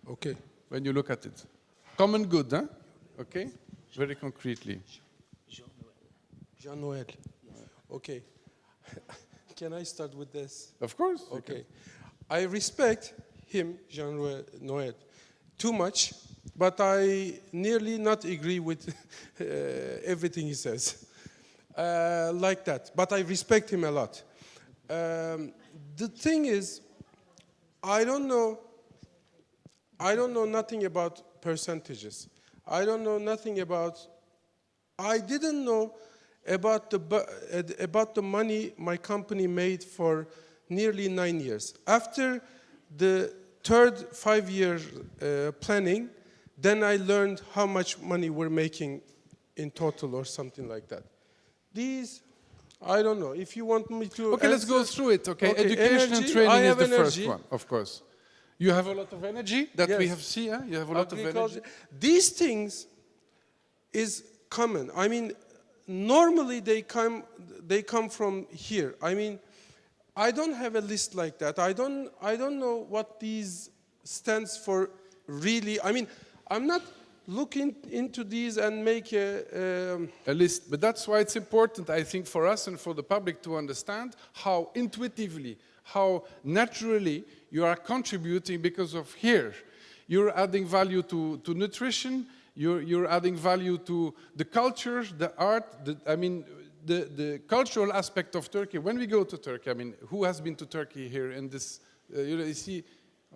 Okay. When you look at it. Common good, huh? Okay? Very concretely. Jean-Noël. Okay. Can I start with this? Of course. Okay. I respect him, Jean-Noël, too much, but I nearly not agree with everything he says. Like that. But I respect him a lot. The thing is, I don't know nothing about percentages. I didn't know about the money my company made for nearly 9 years. After the third 5-year planning, then I learned how much money we're making in total or something like that. These, I don't know. If you want me to Okay, let's go through it, okay? Education and training is the first one, of course. You have a lot of energy that we have seen, huh? You have a lot of energy. These things is common. I mean, normally they come from here. I mean, I don't have a list like that. I don't know what these stands for really. I mean, I'm not looking into these and make a list. But that's why it's important, I think, for us and for the public to understand how intuitively, how naturally you are contributing because of here. You're adding value to nutrition, you're adding value to the culture, the art, the cultural aspect of Turkey. When we go to Turkey, I mean, who has been to Turkey here in this, you see,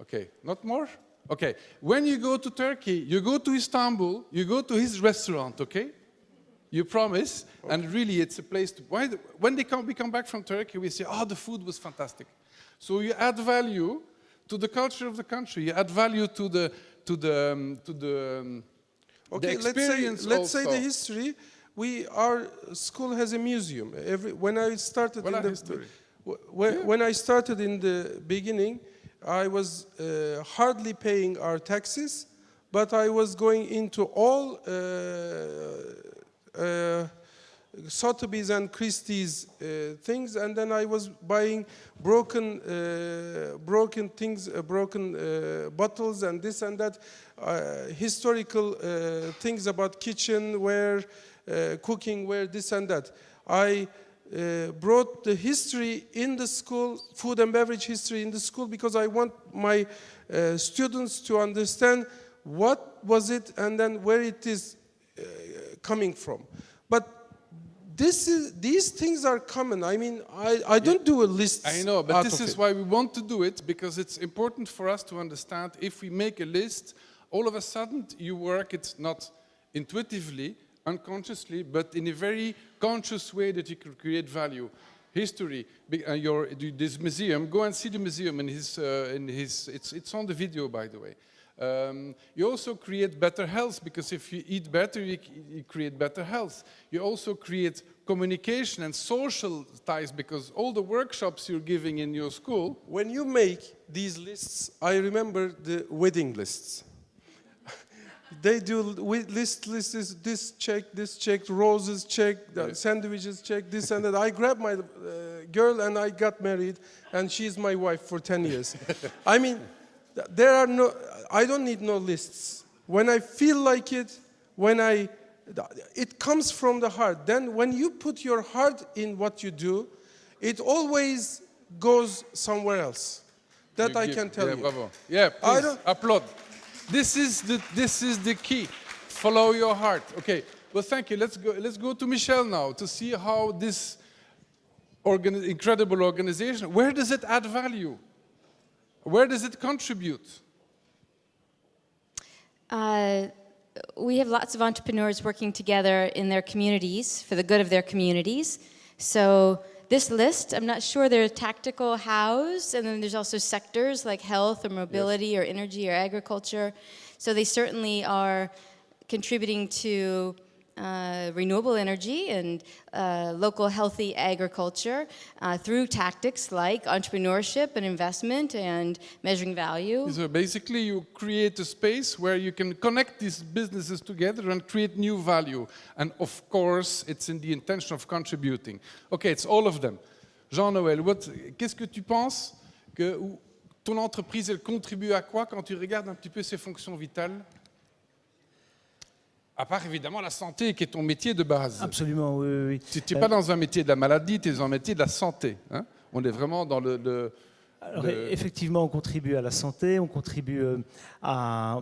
okay, not more? Okay, when you go to Turkey, you go to Istanbul, you go to his restaurant, okay? You promise, and really it's a place to, when we come back from Turkey, we say, oh, the food was fantastic. So you add value to the culture of the country, you add value to the okay, experience. Let's say the history. Our school has a museum. When I started in the beginning, I was hardly paying our taxes, but I was going into all Sotheby's and Christie's things, and then I was buying broken things, bottles and this and that, historical things about kitchenware, cookingware, this and that. I brought the history in the school, food and beverage history in the school, because I want my students to understand what was it and then where it is coming from. But these things are common. I mean, I don't do a list. I know, but this is why we want to do it, because it's important for us to understand if we make a list, all of a sudden you work it not intuitively, unconsciously, but in a very conscious way that you can create value. History, this museum, go and see the museum it's on the video, by the way. You also create better health, because if you eat better, you create better health. You also create communication and social ties, because all the workshops you're giving in your school. When you make these lists, I remember the wedding lists. They do lists, this check, roses check, sandwiches check, this and that. I grabbed my girl and I got married, and she's my wife for 10 years. I mean, I don't need no lists. When I feel like it, it comes from the heart. Then when you put your heart in what you do, it always goes somewhere else. That I can tell you. Bravo. Yeah, please, applaud. This is the key. Follow your heart. Okay. Well, thank you. Let's go to Michel now to see how this incredible organization. Where does it add value? Where does it contribute? We have lots of entrepreneurs working together in their communities for the good of their communities. So this list, I'm not sure there are tactical hows, and then there's also sectors like health or mobility or energy or agriculture. So they certainly are contributing to renewable energy and local healthy agriculture through tactics like entrepreneurship and investment and measuring value. So basically you create a space where you can connect these businesses together and create new value. And of course, it's in the intention of contributing. Okay, it's all of them. Jean-Noël, qu'est-ce que tu penses que ton entreprise, elle contribue à quoi quand tu regardes un petit peu ses fonctions vitales? À part évidemment la santé qui est ton métier de base. Absolument, oui. Tu n'es pas dans un métier de la maladie, tu es dans un métier de la santé. Hein? On est vraiment dans Alors, effectivement, on contribue à la santé, on contribue à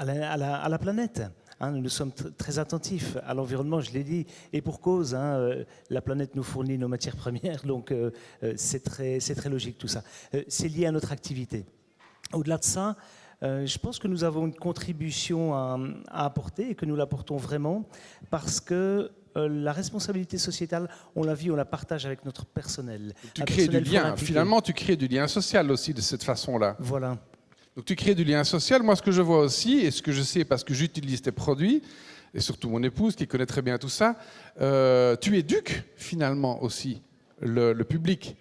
la planète. Hein, nous sommes très attentifs à l'environnement, je l'ai dit, et pour cause. La planète nous fournit nos matières premières, donc c'est très logique tout ça. C'est lié à notre activité. Au-delà de ça, je pense que nous avons une contribution à apporter et que nous l'apportons vraiment parce que la responsabilité sociétale, on la vit, on la partage avec notre personnel. Tu crées du lien, finalement tu crées du lien social aussi de cette façon-là. Voilà. Donc tu crées du lien social. Moi ce que je vois aussi, et ce que je sais parce que j'utilise tes produits, et surtout mon épouse qui connaît très bien tout ça, tu éduques finalement aussi le public.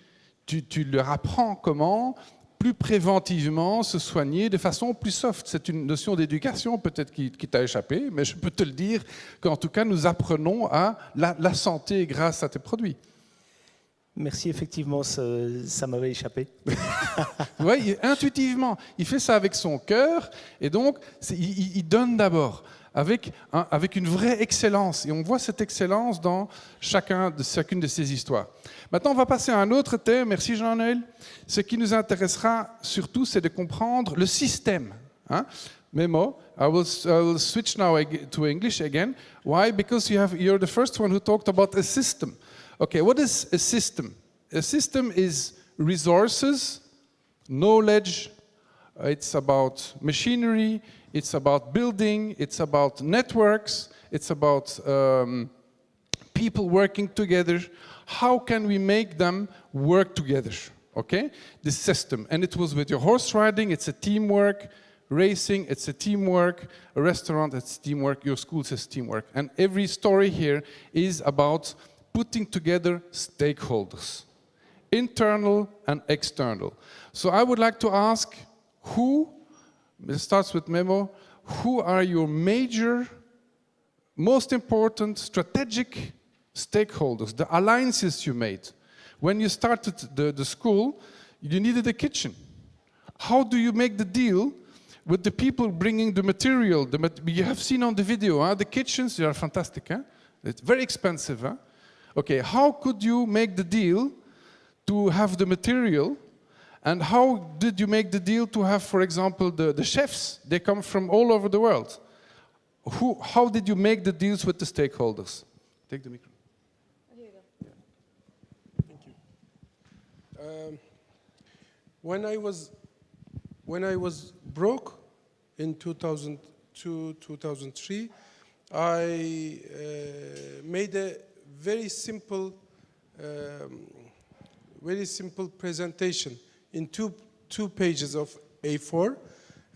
Tu leur apprends comment plus préventivement se soigner de façon plus soft. C'est une notion d'éducation peut-être qui t'a échappé, mais je peux te le dire qu'en tout cas nous apprenons à la santé grâce à tes produits. Merci, effectivement, ça m'avait échappé. Oui, intuitivement, il fait ça avec son cœur et donc il donne d'abord avec une vraie excellence. Et on voit cette excellence dans chacune de ces histoires. Maintenant, on va passer à un autre thème. Merci Jean-Noël. Ce qui nous intéressera surtout, c'est de comprendre le système. Hein? Memo, I will switch now to English again. Why? Because you're the first one who talked about a system. Okay, what is a system? A system is resources, knowledge, it's about machinery, it's about building, it's about networks, it's about people working together. How can we make them work together? Okay, this system. And it was with your horse riding, it's a teamwork. Racing, it's a teamwork. A restaurant, it's teamwork. Your school says teamwork. And every story here is about putting together stakeholders, internal and external. So I would like to ask it starts with Memo, who are your major, most important strategic stakeholders, the alliances you made? When you started the school, you needed a kitchen. How do you make the deal with the people bringing the material? You have seen on the video, the kitchens, they are fantastic. It's very expensive. Okay, how could you make the deal to have the material? And how did you make the deal to have, for example, the chefs? They come from all over the world. How did you make the deals with the stakeholders? Take the microphone. Here you go. Thank you. When I was broke in 2002, 2003, I made a very simple presentation in two pages of A4,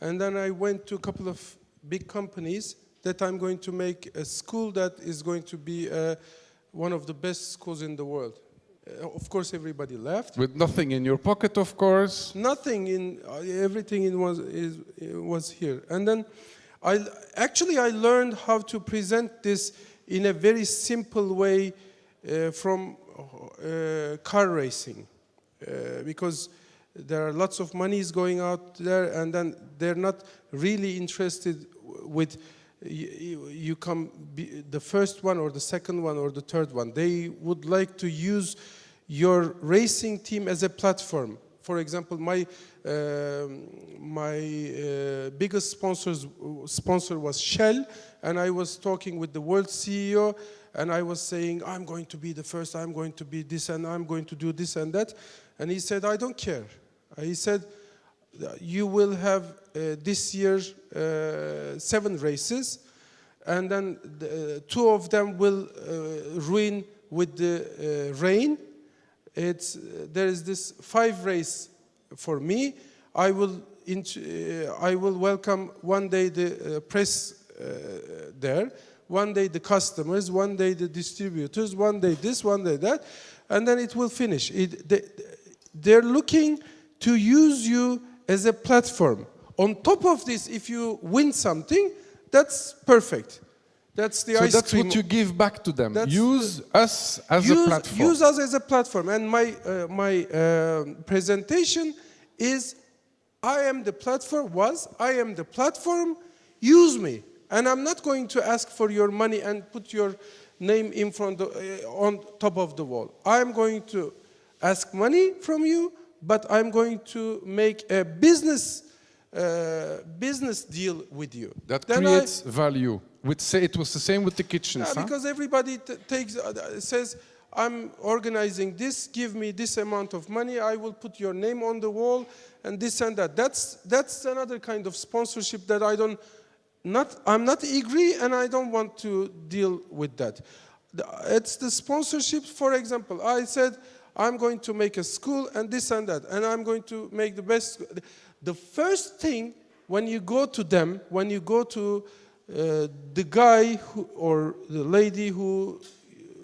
and then I went to a couple of big companies that I'm going to make a school that is going to be one of the best schools in the world. Of course, everybody laughed. With nothing in your pocket, of course. Nothing in everything was here, and then I learned how to present this in a very simple way from car racing, because there are lots of monies going out there, and then they're not really interested with you come be the first one or the second one or the third one. They would like to use your racing team as a platform. For example, my biggest sponsor was Shell, and I was talking with the world CEO, and I was saying, I'm going to be the first, I'm going to be this, and I'm going to do this and that. And he said, I don't care. He said, you will have this year 7 races, and then 2 of them will ruin with the rain. There is this 5 race for me. I will welcome one day the press there. one day the customers, one day the distributors, one day this, one day that, and then it will finish. They're looking to use you as a platform. On top of this, if you win something, that's perfect. That's the ice that's cream. what you give back to them. Use us as a platform. Use us as a platform. And my presentation is, I am the platform, use me. And I'm not going to ask for your money and put your name in front on top of the wall. I'm going to ask money from you, but I'm going to make a business deal with you. That creates value. It was the same with the kitchens. Because everybody says, I'm organizing this, give me this amount of money, I will put your name on the wall, and this and that. That's another kind of sponsorship that I'm not agree, and I don't want to deal with that. It's the sponsorship. For example, I said, I'm going to make a school and this and that, and I'm going to make the best. The first thing, when you go to them, when you go to the guy or the lady who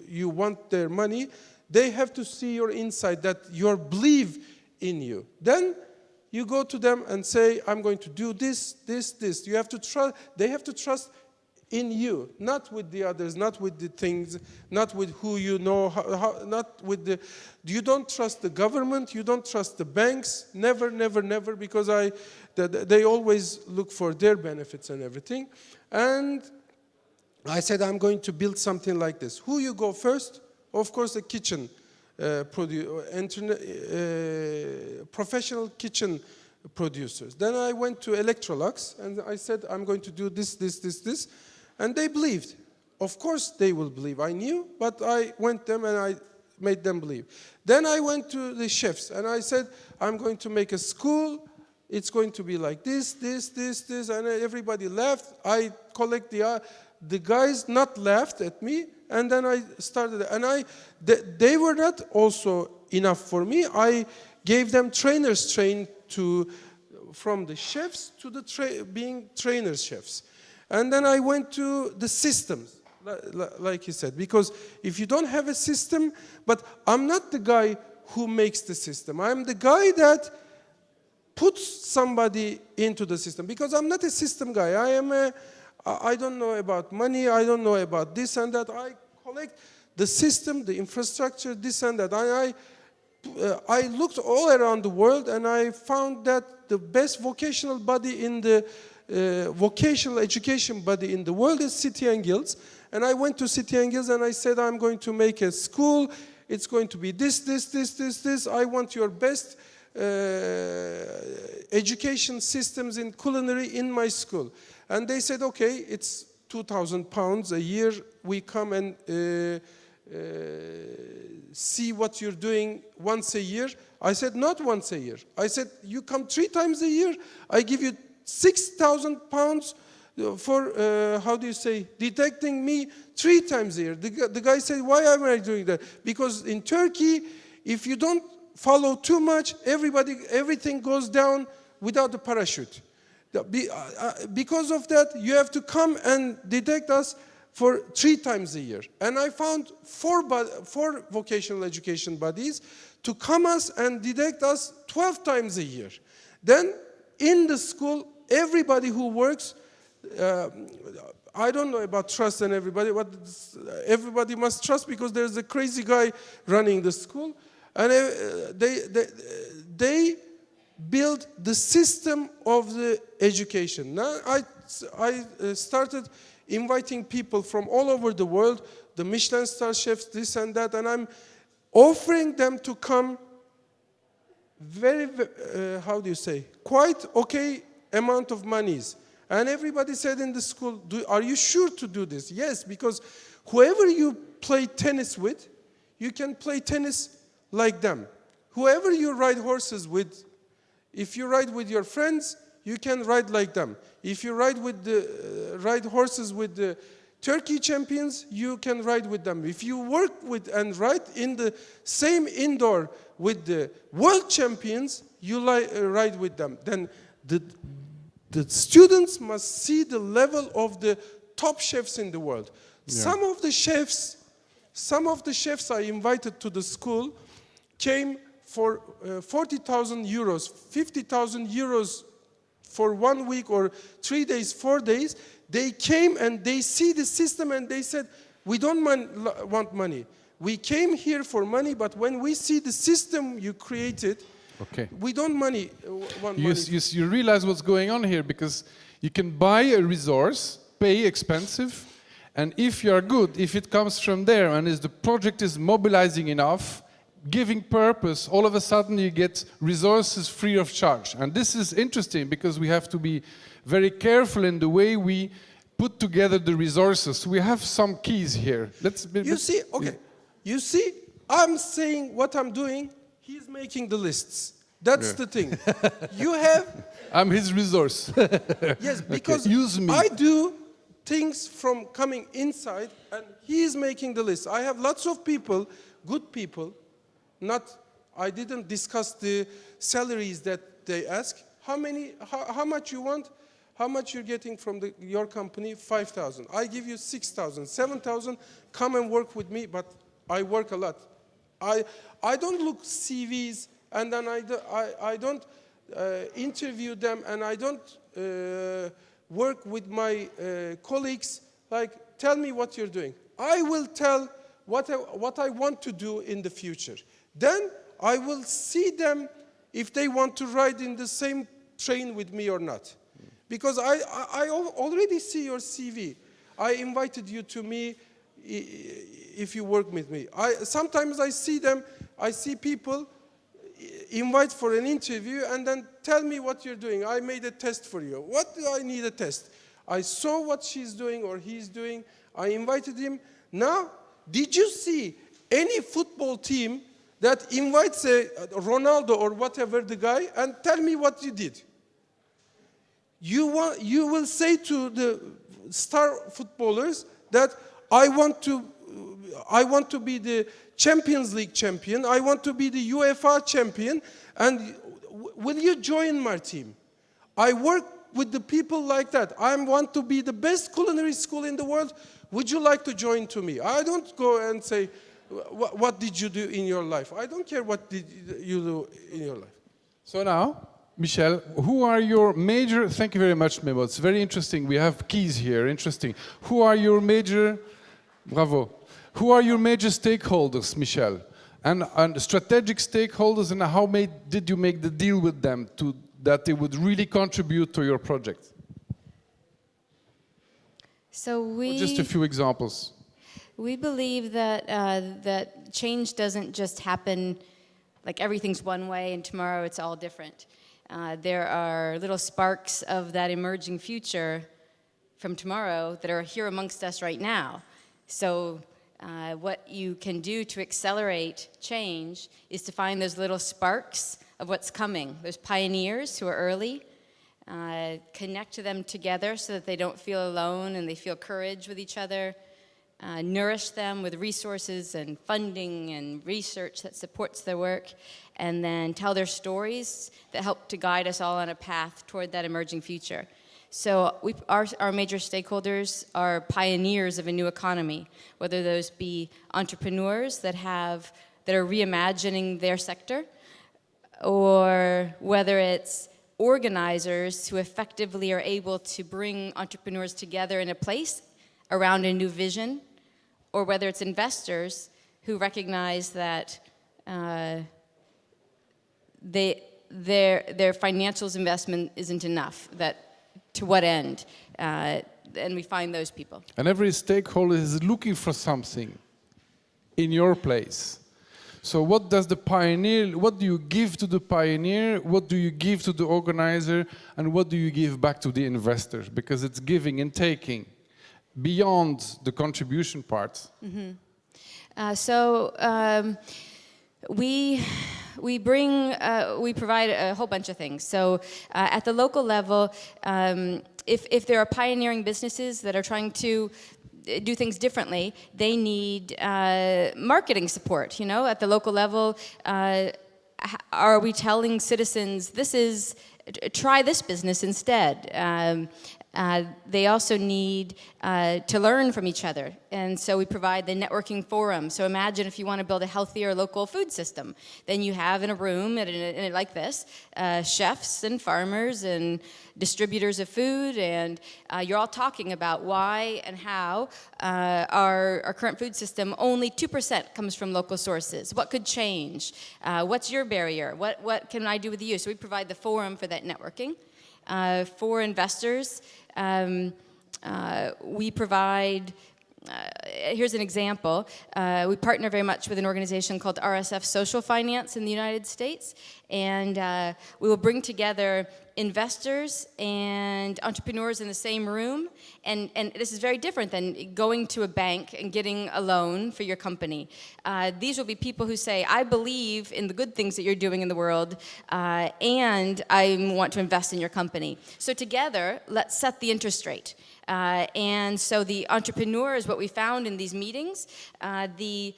you want their money, they have to see your inside, that you believe in you. Then you go to them and say, I'm going to do this. You have to trust. They have to trust in you, not with the others, not with the things, not with who you know, not with the. You don't trust the government. You don't trust the banks. Never, never, never, because they always look for their benefits and everything. And I said, I'm going to build something like this. Who you go first? Of course, the kitchen. Professional kitchen producers. Then I went to Electrolux and I said, I'm going to do this. And they believed. Of course they will believe. I knew, but I went them and I made them believe. Then I went to the chefs and I said, I'm going to make a school. It's going to be like this. And everybody laughed. I collect the guys not laughed at me. And then I started, and they were not also enough for me. I gave them trainers trained from the chefs to being trainers chefs. And then I went to the systems, like he said, because if you don't have a system, but I'm not the guy who makes the system. I'm the guy that puts somebody into the system, because I'm not a system guy. I don't know about money. I don't know about this and that. I collect the system, the infrastructure, this and that. I looked all around the world and I found that the best vocational body in the vocational education body in the world is City and Guilds. And I went to City and Guilds and I said, I'm going to make a school. It's going to be this. I want your best education systems in culinary in my school. And they said, okay, it's £2,000 a year. We come and see what you're doing once a year. I said, not once a year. I said, you come 3 times a year. I give you £6,000 for, detecting me 3 times a year. The guy said, why am I doing that? Because in Turkey, if you don't follow too much, everything goes down without the parachute. Because of that, you have to come and detect us for 3 times a year. And I found 4 vocational education bodies to come us and detect us 12 times a year. Then in the school, everybody who works, I don't know about trust and everybody, but everybody must trust because there's a crazy guy running the school. And they build the system of the education. Now I started inviting people from all over the world, the Michelin star chefs, this and that, and I'm offering them to come very, quite okay amount of monies. And everybody said in the school, are you sure to do this? Yes, because whoever you play tennis with, you can play tennis like them. Whoever you ride horses with, if you ride with your friends, you can ride like them. If you ride horses with the Turkey champions, you can ride with them. If you work with and ride in the same indoor with the world champions, you ride with them. Then the students must see the level of the top chefs in the world. Yeah. Some of the chefs I invited to the school came for 40,000 euros, 50,000 euros for 1 week or 3 days, 4 days. They came and they see the system and they said, we don't want money. We came here for money, but when we see the system you created, Okay. we don't want money. You realize what's going on here, because you can buy a resource, pay expensive, and if you are good, if it comes from there and the project is mobilizing enough, giving purpose, all of a sudden you get resources free of charge. And this is interesting because we have to be very careful in the way we put together the resources. We have some keys here. You see, okay, you see, I'm saying what I'm doing, he's making the lists. That's the thing. You have... I'm his resource. Yes, because use me. I do things from coming inside and he is making the list. I have lots of people, good people, I didn't discuss the salaries that they ask. How much you want? How much you're getting from your company? 5,000. I give you 6,000, 7,000. Come and work with me, but I work a lot. I don't look CVs and then I don't interview them and I don't work with my colleagues like, tell me what you're doing. I will tell what I want to do in the future. Then I will see them if they want to ride in the same train with me or not. Because I already see your CV. I invited you to me if you work with me. Sometimes I see people invite for an interview and then tell me what you're doing. I made a test for you. What do I need a test? I saw what she's doing or he's doing. I invited him. Now, did you see any football team that invites a Ronaldo or whatever the guy and tell me what you did? You will say to the star footballers that I want to be the Champions League champion, I want to be the UEFA champion, and will you join my team? I work with the people like that. I want to be the best culinary school in the world. Would you like to join to me? I don't go and say, what did you do in your life? I don't care what did you do in your life. So now, Michel, who are your major... Thank you very much, Mehmet. It's very interesting. We have keys here. Interesting. Who are your major... Bravo. Who are your major stakeholders, Michel? And strategic stakeholders, and how did you make the deal with them that they would really contribute to your project? So Or just a few examples. We believe that that change doesn't just happen like everything's one way and tomorrow it's all different. There are little sparks of that emerging future from tomorrow that are here amongst us right now. So what you can do to accelerate change is to find those little sparks of what's coming, those pioneers who are early, connect to them together so that they don't feel alone and they feel courage with each other, nourish them with resources and funding and research that supports their work, and then tell their stories that help to guide us all on a path toward that emerging future. So our major stakeholders are pioneers of a new economy, whether those be entrepreneurs that are reimagining their sector, or whether it's organizers who effectively are able to bring entrepreneurs together in a place around a new vision, or whether it's investors who recognize that their financials investment isn't enough, that to what end, and we find those people. And every stakeholder is looking for something in your place. So what do you give to the pioneer, what do you give to the organizer, and what do you give back to the investors? Because it's giving and taking beyond the contribution part. Mm-hmm. We provide a whole bunch of things. So at the local level, if there are pioneering businesses that are trying to do things differently, they need marketing support. You know, at the local level, are we telling citizens try this business instead? They also need to learn from each other. And so we provide the networking forum. So imagine if you want to build a healthier local food system. Then you have in a room like this, chefs and farmers and distributors of food, and you're all talking about why and how our current food system, only 2% comes from local sources. What could change? What's your barrier? What can I do with you? So we provide the forum for that networking. For investors, we provide, here's an example. We partner very much with an organization called RSF Social Finance in the United States, and we will bring together investors and entrepreneurs in the same room, and this is very different than going to a bank and getting a loan for your company. These will be people who say, I believe in the good things that you're doing in the world, and I want to invest in your company. So together, let's set the interest rate. And so the entrepreneurs, what we found in these meetings, the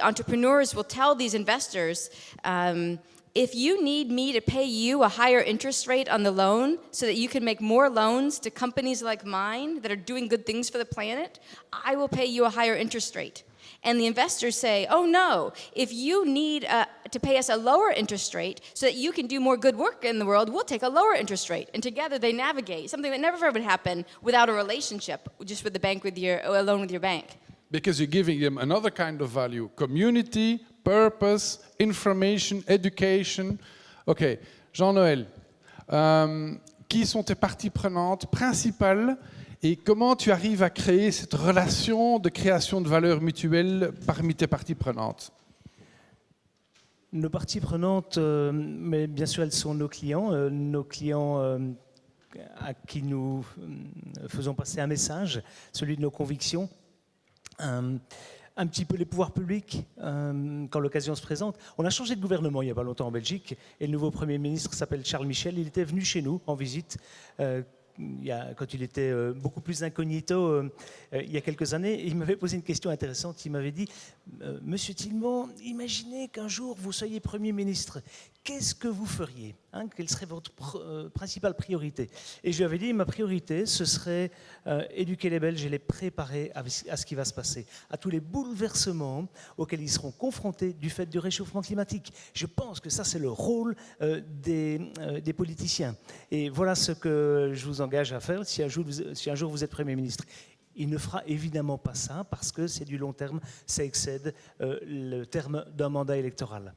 entrepreneurs will tell these investors, if you need me to pay you a higher interest rate on the loan so that you can make more loans to companies like mine that are doing good things for the planet, I will pay you a higher interest rate. And the investors say, oh no, if you need to pay us a lower interest rate so that you can do more good work in the world, we'll take a lower interest rate. And together they navigate, something that never would happen without a relationship, just with the bank, a loan with your bank. Because you're giving them another kind of value, community, purpose, information, education. Ok, Jean-Noël, qui sont tes parties prenantes principales et comment tu arrives à créer cette relation de création de valeur mutuelle parmi tes parties prenantes? Nos parties prenantes, mais bien sûr, elles sont nos clients à qui nous faisons passer un message, celui de nos convictions. Un petit peu les pouvoirs publics, quand l'occasion se présente. On a changé de gouvernement il n'y a pas longtemps en Belgique, et le nouveau Premier ministre s'appelle Charles Michel. Il était venu chez nous en visite, quand il était beaucoup plus incognito il y a quelques années. Et il m'avait posé une question intéressante. Il m'avait dit, Monsieur Tilman, imaginez qu'un jour vous soyez Premier ministre. Qu'est-ce que vous feriez, quelle serait votre principale priorité? Et je lui avais dit, ma priorité, ce serait éduquer les Belges et les préparer à ce qui va se passer, à tous les bouleversements auxquels ils seront confrontés du fait du réchauffement climatique. Je pense que ça, c'est le rôle des politiciens. Et voilà ce que je vous engage à faire si un jour vous êtes Premier ministre. Il ne fera évidemment pas ça parce que c'est du long terme, ça excède le terme d'un mandat électoral.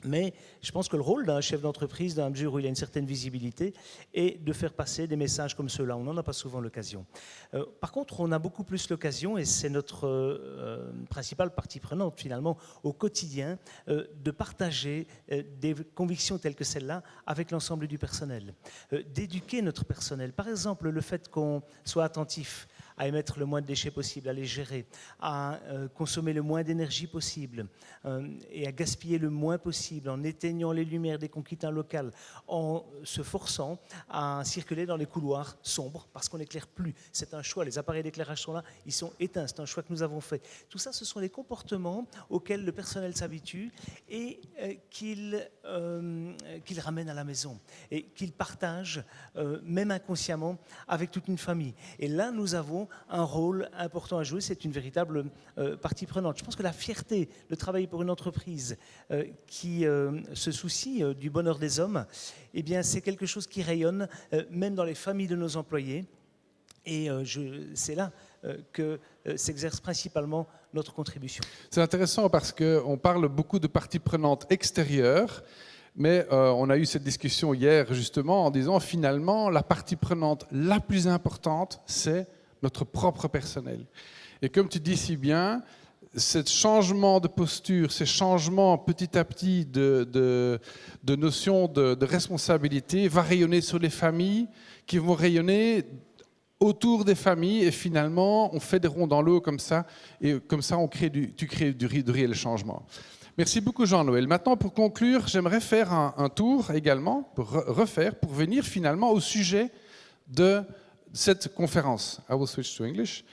Mais je pense que le rôle d'un chef d'entreprise, dans la mesure où il a une certaine visibilité, est de faire passer des messages comme ceux-là. On n'en a pas souvent l'occasion. Par contre, on a beaucoup plus l'occasion, et c'est notre principale partie prenante finalement au quotidien, de partager des convictions telles que celle-là avec l'ensemble du personnel. D'éduquer notre personnel. Par exemple, le fait qu'on soit attentif à émettre le moins de déchets possible, à les gérer, à consommer le moins d'énergie possible et à gaspiller le moins possible en éteignant les lumières dès qu'on quitte un local, en se forçant à circuler dans les couloirs sombres parce qu'on n'éclaire plus. C'est un choix, les appareils d'éclairage sont là, ils sont éteints, c'est un choix que nous avons fait. Tout ça, ce sont des comportements auxquels le personnel s'habitue et qu'il ramène à la maison et qu'il partage, même inconsciemment, avec toute une famille. Et là, nous avons un rôle important à jouer, c'est une véritable partie prenante. Je pense que la fierté de travailler pour une entreprise qui se soucie du bonheur des hommes, eh bien, c'est quelque chose qui rayonne même dans les familles de nos employés. Et c'est là que s'exerce principalement notre contribution. C'est intéressant parce qu'on parle beaucoup de parties prenantes extérieures, mais on a eu cette discussion hier justement en disant finalement la partie prenante la plus importante, c'est notre propre personnel. Et comme tu dis si bien, ce changement de posture, ces changements petit à petit de notion de responsabilité va rayonner sur les familles qui vont rayonner autour des familles et finalement on fait des ronds dans l'eau comme ça et comme ça tu crées du réel changement. Merci beaucoup Jean-Noël. Maintenant pour conclure, j'aimerais faire un tour également, pour venir finalement au sujet de cette conférence. I will switch to English.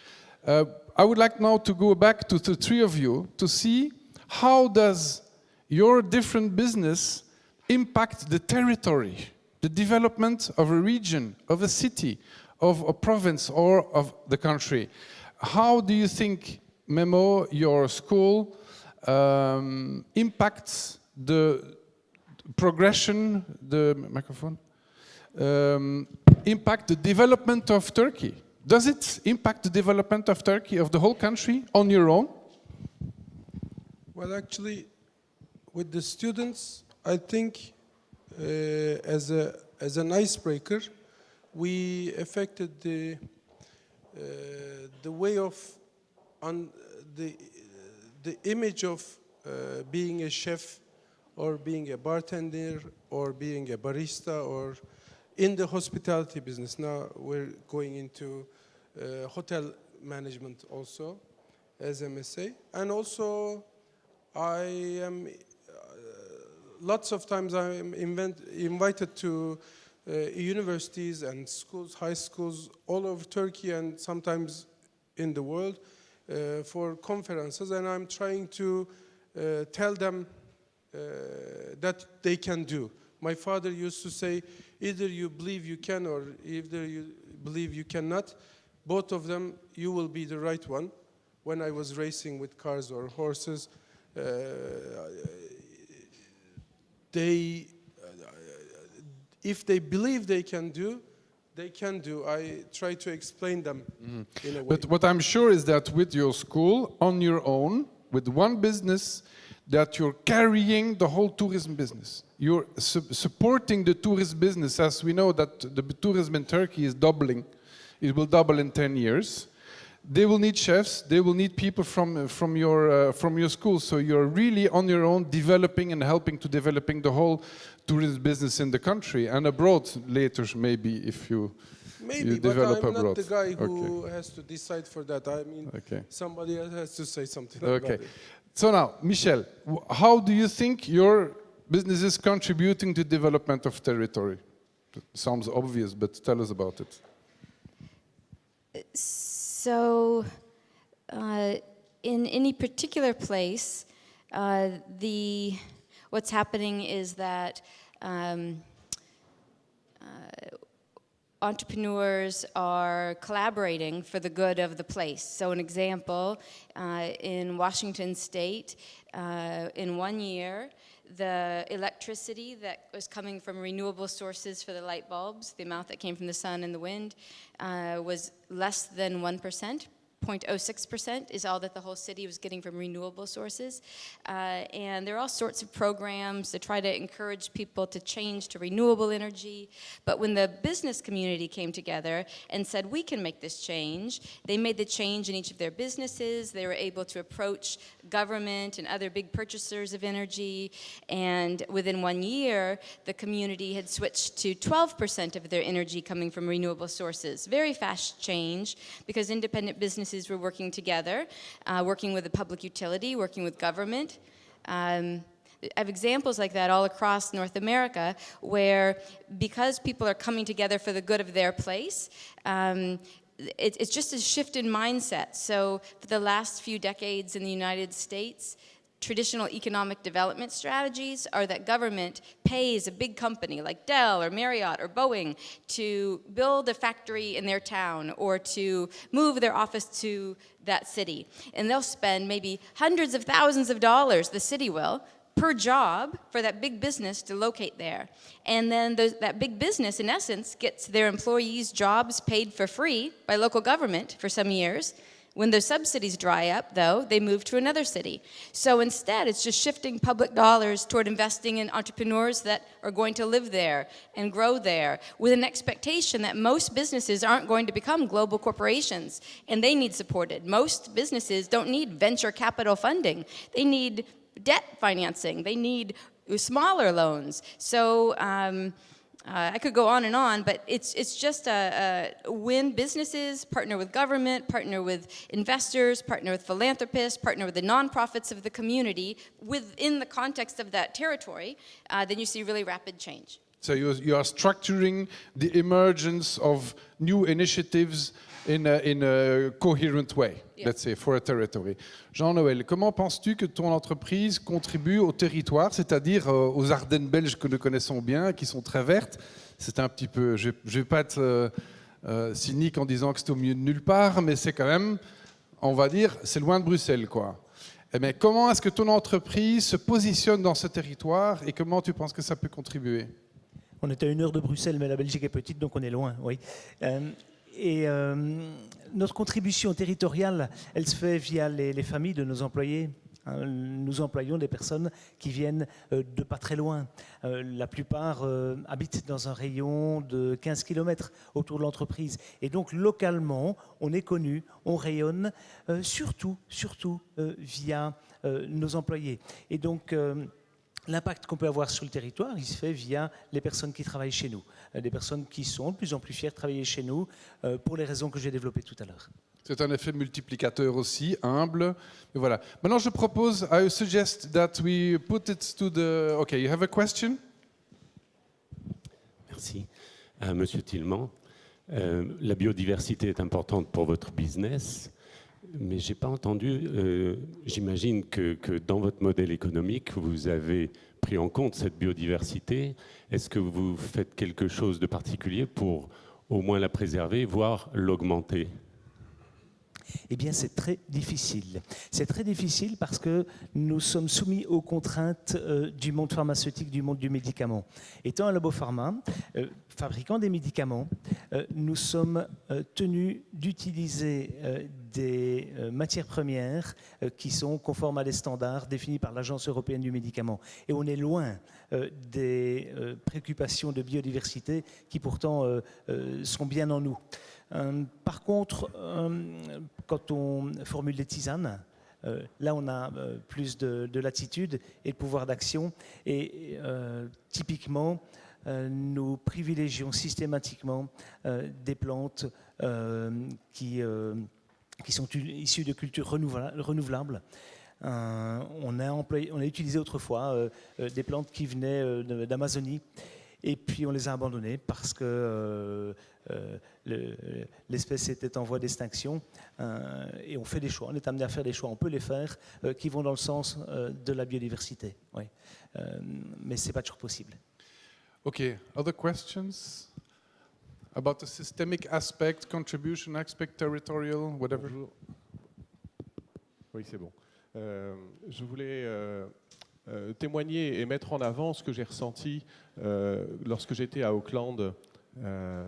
I would like now to go back to the three of you to see how does your different business impact the territory the development of a region, of a city, of a province, or of the country. How do you think, Memo, your school, impacts the progression, the microphone, impact the development of Turkey? Does it impact the development of Turkey, of the whole country, on your own? Well, actually, with the students, I think as an icebreaker, we affected the way of the image of being a chef, or being a bartender, or being a barista, or in the hospitality business. Now we're going into hotel management also as MSA. And also I am, lots of times I am invited to universities and schools, high schools all over Turkey and sometimes in the world for conferences. And I'm trying to tell them that they can do. My father used to say, either you believe you can or either you believe you cannot. Both of them, you will be the right one. When I was racing with cars or horses, if they believe they can do, they can do. I try to explain them in a way. But what I'm sure is that with your school, on your own, with one business, that you're carrying the whole tourism business. You're supporting the tourism business, as we know that the tourism in Turkey is doubling. It will double in 10 years. They will need chefs. They will need people from your school. So you're really on your own developing and helping to developing the whole tourism business in the country and abroad later, maybe if you develop but I'm abroad. not the guy who has to decide for that. I mean, somebody else has to say something about it. So now, Michel, how do you think your business is contributing to development of territory? It sounds obvious, but tell us about it. So, in any particular place, what's happening is that entrepreneurs are collaborating for the good of the place. So an example, in Washington State, in 1 year, the electricity that was coming from renewable sources for the light bulbs, the amount that came from the sun and the wind, was less than 1%. 0.06% is all that the whole city was getting from renewable sources. And there are all sorts of programs to try to encourage people to change to renewable energy. But when the business community came together and said, we can make this change, they made the change in each of their businesses. They were able to approach government and other big purchasers of energy. And within 1 year, the community had switched to 12% of their energy coming from renewable sources. Very fast change, because independent businesses were working together, working with the public utility, working with government. I have examples like that all across North America where, because people are coming together for the good of their place, it's just a shift in mindset. So for the last few decades in the United States, traditional economic development strategies are that government pays a big company like Dell or Marriott or Boeing to build a factory in their town or to move their office to that city. And they'll spend maybe hundreds of thousands of dollars, the city will, per job for that big business to locate there. And then that big business, in essence, gets their employees' jobs paid for free by local government for some years. When those subsidies dry up, though, they move to another city. So instead, it's just shifting public dollars toward investing in entrepreneurs that are going to live there and grow there, with an expectation that most businesses aren't going to become global corporations, and they need supported. Most businesses don't need venture capital funding. They need debt financing. They need smaller loans. So I could go on, but it's just when businesses partner with government, partner with investors, partner with philanthropists, partner with the nonprofits of the community within the context of that territory, then you see really rapid change. So you are structuring the emergence of new initiatives in a coherent way, let's say, for a territory. Jean-Noël, comment penses-tu que ton entreprise contribue au territoire, c'est-à-dire aux Ardennes belges que nous connaissons bien, qui sont très vertes? C'est un petit peu, je ne vais pas être cynique en disant que c'est au milieu de nulle part, mais c'est quand même, on va dire, c'est loin de Bruxelles, quoi. Mais comment est-ce que ton entreprise se positionne dans ce territoire et comment tu penses que ça peut contribuer? On est à 1 heure de Bruxelles, mais la Belgique est petite, donc on est loin, oui. Notre contribution territoriale, elle se fait via les familles de nos employés. Nous employons des personnes qui viennent de pas très loin. La plupart habitent dans un rayon de 15 km autour de l'entreprise. Et donc, localement, on est connu, on rayonne, surtout via nos employés. Et donc, l'impact qu'on peut avoir sur le territoire, il se fait via les personnes qui travaillent chez nous. Des personnes qui sont de plus en plus fières de travailler chez nous pour les raisons que j'ai développées tout à l'heure. C'est un effet multiplicateur aussi, humble. Et voilà. Maintenant, je propose, I suggest that we put it to the... OK, you have a question? Merci. Monsieur Tilman, la biodiversité est importante pour votre business, mais je n'ai pas entendu, j'imagine que dans votre modèle économique, vous avez pris en compte cette biodiversité. Est-ce que vous faites quelque chose de particulier pour au moins la préserver, voire l'augmenter ? Eh bien, c'est très difficile. C'est très difficile parce que nous sommes soumis aux contraintes du monde pharmaceutique, du monde du médicament. Étant un labo pharma, fabriquant des médicaments, nous sommes tenus d'utiliser des matières premières qui sont conformes à des standards définis par l'Agence européenne du médicament. Et on est loin des préoccupations de biodiversité qui pourtant sont bien en nous. Par contre, quand on formule des tisanes, là on a plus de latitude et de pouvoir d'action. Et typiquement, nous privilégions systématiquement des plantes qui sont issues de cultures renouvelables. On a utilisé autrefois des plantes qui venaient d'Amazonie. Et puis on les a abandonnés parce que l'espèce était en voie d'extinction. Et on fait des choix, on est amené à faire des choix, on peut les faire, qui vont dans le sens de la biodiversité. Oui. Mais ce n'est pas toujours possible. OK, other questions about the systemic aspect, contribution aspect, territorial, whatever? Bonjour. Oui, c'est bon. Je voulais témoigner et mettre en avant ce que j'ai ressenti lorsque j'étais à Auckland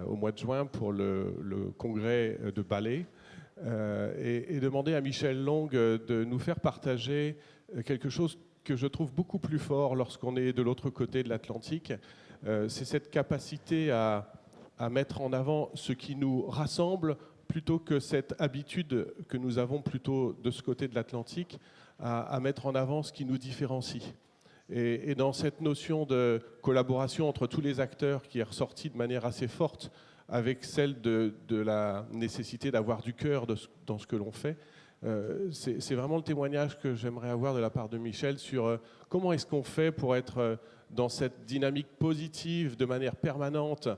au mois de juin pour le congrès de ballet et demander à Michel Long de nous faire partager quelque chose que je trouve beaucoup plus fort lorsqu'on est de l'autre côté de l'Atlantique. C'est cette capacité à mettre en avant ce qui nous rassemble plutôt que cette habitude que nous avons plutôt de ce côté de l'Atlantique à mettre en avant ce qui nous différencie. Et dans cette notion de collaboration entre tous les acteurs qui est ressortie de manière assez forte avec celle de la nécessité d'avoir du cœur dans ce que l'on fait, c'est vraiment le témoignage que j'aimerais avoir de la part de Michel sur comment est-ce qu'on fait pour être dans cette dynamique positive de manière permanente.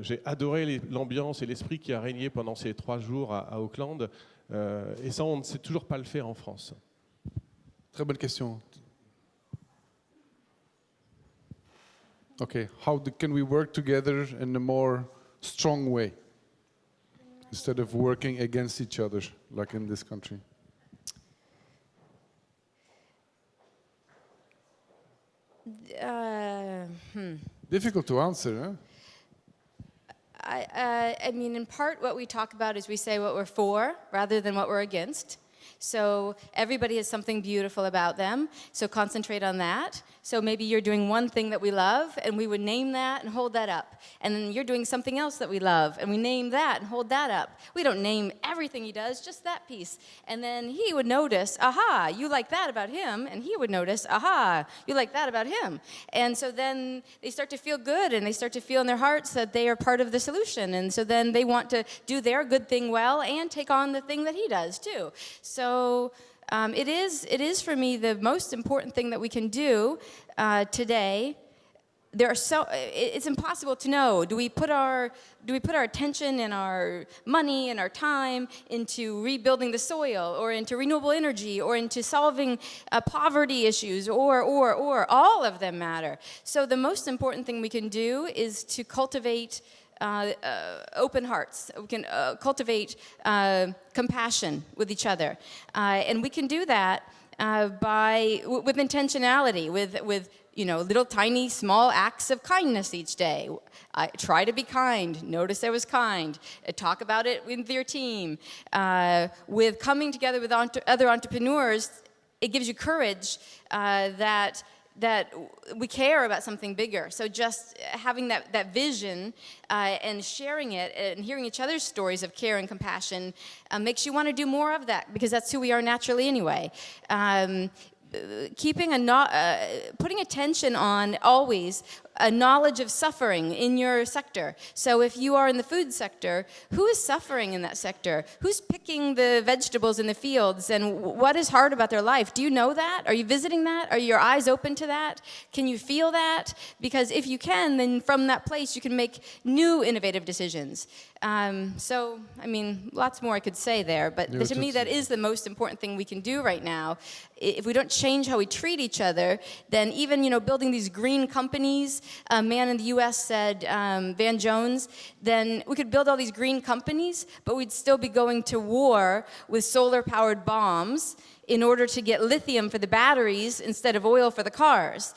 J'ai adoré l'ambiance et l'esprit qui a régné pendant ces 3 jours à Auckland, et ça on ne sait toujours pas le faire en France. Très bonne question. Okay, how can we work together in a more strong way instead of working against each other like in this country? Difficult to answer, huh? I mean, in part, what we talk about is we say what we're for rather than what we're against. So everybody has something beautiful about them, so concentrate on that. So maybe you're doing one thing that we love, and we would name that and hold that up. And then you're doing something else that we love, and we name that and hold that up. We don't name everything he does, just that piece. And then he would notice, aha, you like that about him, and he would notice, aha, you like that about him. And so then they start to feel good, and they start to feel in their hearts that they are part of the solution. And so then they want to do their good thing well and take on the thing that he does too. So it is for me the most important thing that we can do today it's impossible to know. Do we put our attention and our money and our time into rebuilding the soil, or into renewable energy, or into solving poverty issues, or all of them matter. So the most important thing we can do is to cultivate open hearts. We can cultivate compassion with each other, and we can do that with intentionality, with little tiny small acts of kindness each day. Try to be kind. Notice I was kind. Talk about it with your team. With coming together with other entrepreneurs, it gives you courage that we care about something bigger. So just having that vision and sharing it and hearing each other's stories of care and compassion makes you want to do more of that, because that's who we are naturally anyway. Putting attention on always a knowledge of suffering in your sector. So if you are in the food sector, who is suffering in that sector? Who's picking the vegetables in the fields, and what is hard about their life? Do you know that? Are you visiting that? Are your eyes open to that? Can you feel that? Because if you can, then from that place you can make new innovative decisions. Lots more I could say there, but to me that is the most important thing we can do right now. If we don't change how we treat each other, then even building these green companies, a man in the U.S. said, Van Jones, then we could build all these green companies, but we'd still be going to war with solar-powered bombs in order to get lithium for the batteries instead of oil for the cars.